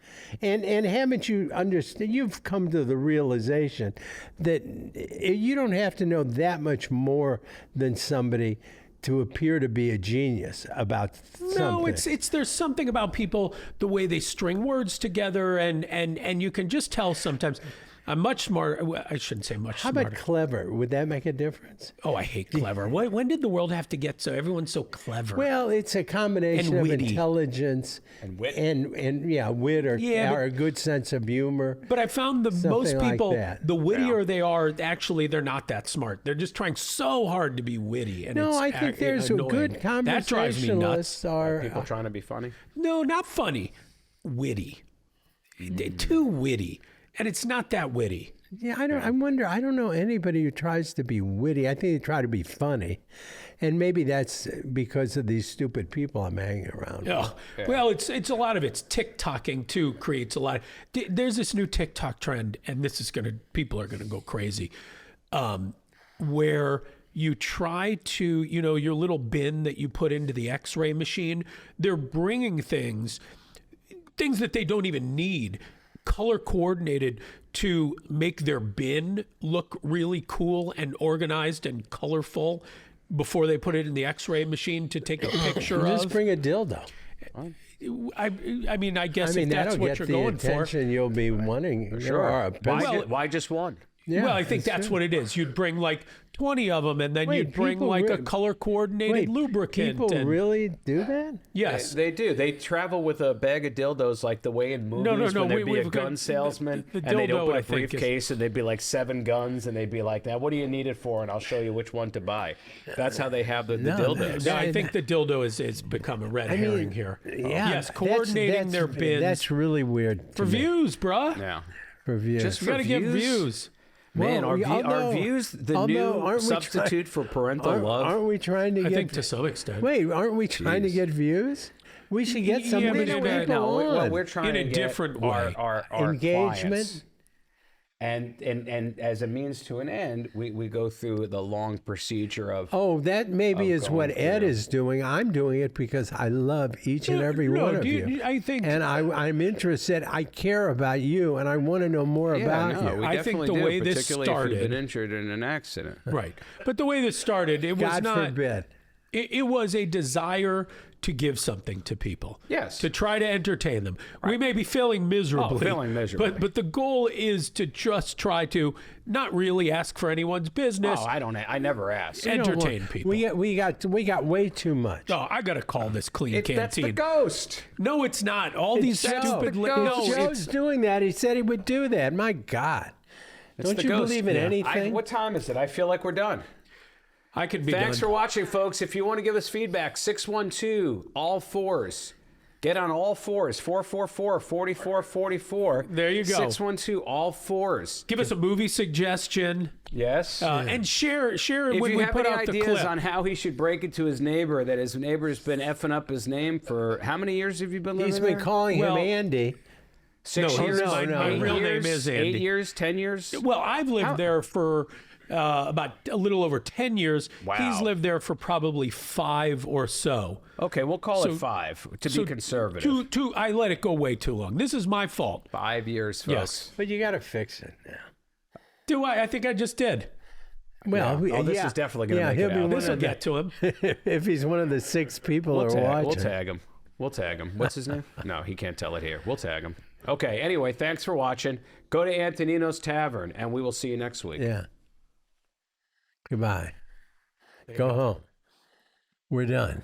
And haven't you understood? You've come to the realization that you don't have to know that much more than somebody to appear to be a genius about something. no, it's there's something about people, the way they string words together, and you can just tell sometimes. I'm much smarter. Well, I shouldn't say much How smarter. about clever? Would that make a difference? Oh, I hate clever. When did the world have to get so everyone's so clever? Well, it's a combination And of witty. intelligence And wit. and yeah, wit or a good sense of humor. But I found most like people, that. the wittier they are, actually they're not that smart. They're just trying so hard to be witty. And No, it's I think there's a annoying. good That drives me nuts. conversationalists are. people trying to be funny. No, not funny. Witty. Too witty. and it's not that witty. Yeah, I don't know anybody who tries to be witty. I think they try to be funny. And maybe that's because of these stupid people I'm hanging around. Oh, well, it's a lot of it's TikToking too creates a lot. There's this new TikTok trend, and this is people are gonna go crazy, where you try to, your little bin that you put into the X-ray machine. They're bringing things that they don't even need, color coordinated to make their bin look really cool and organized and colorful before they put it in the X-ray machine to take a picture of. Just bring a dildo. I mean, I guess if that's what you're going for. Attention you'll be wanting. Sure. Why just one? Yeah, well, I think that's what it is. You'd bring like 20 of them, and then you'd bring like a color-coordinated lubricant. People really do that? Yes. They do. They travel with a bag of dildos like the way in movies when there'd be a gun salesman, and they'd open a briefcase, and they'd be like 7 guns, and they'd be like, now, what do you need it for? And I'll show you which one to buy. That's how they have the dildos. No, I think the dildo is become a red herring here. Yeah. Yes, coordinating their bins. That's really weird. For views, bruh. Yeah. For views. Just You got to get views. Man, are views the new substitute for parental love? Aren't we trying to get... I think to some extent. Wait, aren't we trying to get views? We should get some Yeah, but people what on. we're trying In a to get different way. our Engagement. clients. And as a means to an end, we go through the long procedure of... Oh, that maybe is what going Ed through. is doing. I'm doing it because I love each and every one of you. I think... And I'm interested. I care about you, and I want to know more about you. We I think definitely the do, way this particularly if you've started- been injured in an accident. Right. But the way this started, it was God not... forbid. It was a desire to give something to people. Yes. To try to entertain them. Right. We may be failing miserably. Failing miserably. But the goal is to just try to not really ask for anyone's business. Oh, I never ask. Entertain people. We got way too much. Oh, I got to call this clean That's the canteen. ghost. No, it's not. All these Joe. stupid... It's No, Joe's doing that. He said he would do that. My God. Don't the you ghost. believe in anything? What time is it? I feel like we're done. I could be Thanks for done. watching, folks. If you want to give us feedback, 612 all fours. Get on all fours. 444-4444. There you go. 612 all fours. Give us a movie suggestion. Yes. And share if when you we have put any out the ideas clip. on how he should break it to his neighbor, that his neighbor's been effing up his name for how many years have you been living He's there? been calling him Andy. 6 No, years? my real name is Andy. 8 years? 10 years? Well, I've lived there for about a little over 10 years. Wow. He's lived there for probably 5 or so. Okay, we'll call it 5 to be conservative. I let it go way too long. This is my fault. 5 years, folks. Yes. But you got to fix it now. Do I? I think I just did. Well, this is definitely going to make he'll it be out. one This will of the- get to him. if he's one of the 6 people who are watching. We'll tag him. What's his name? No, he can't tell it here. We'll tag him. Okay, anyway, thanks for watching. Go to Anthonino's Tavern, and we will see you next week. Yeah. Goodbye. Go home. We're done.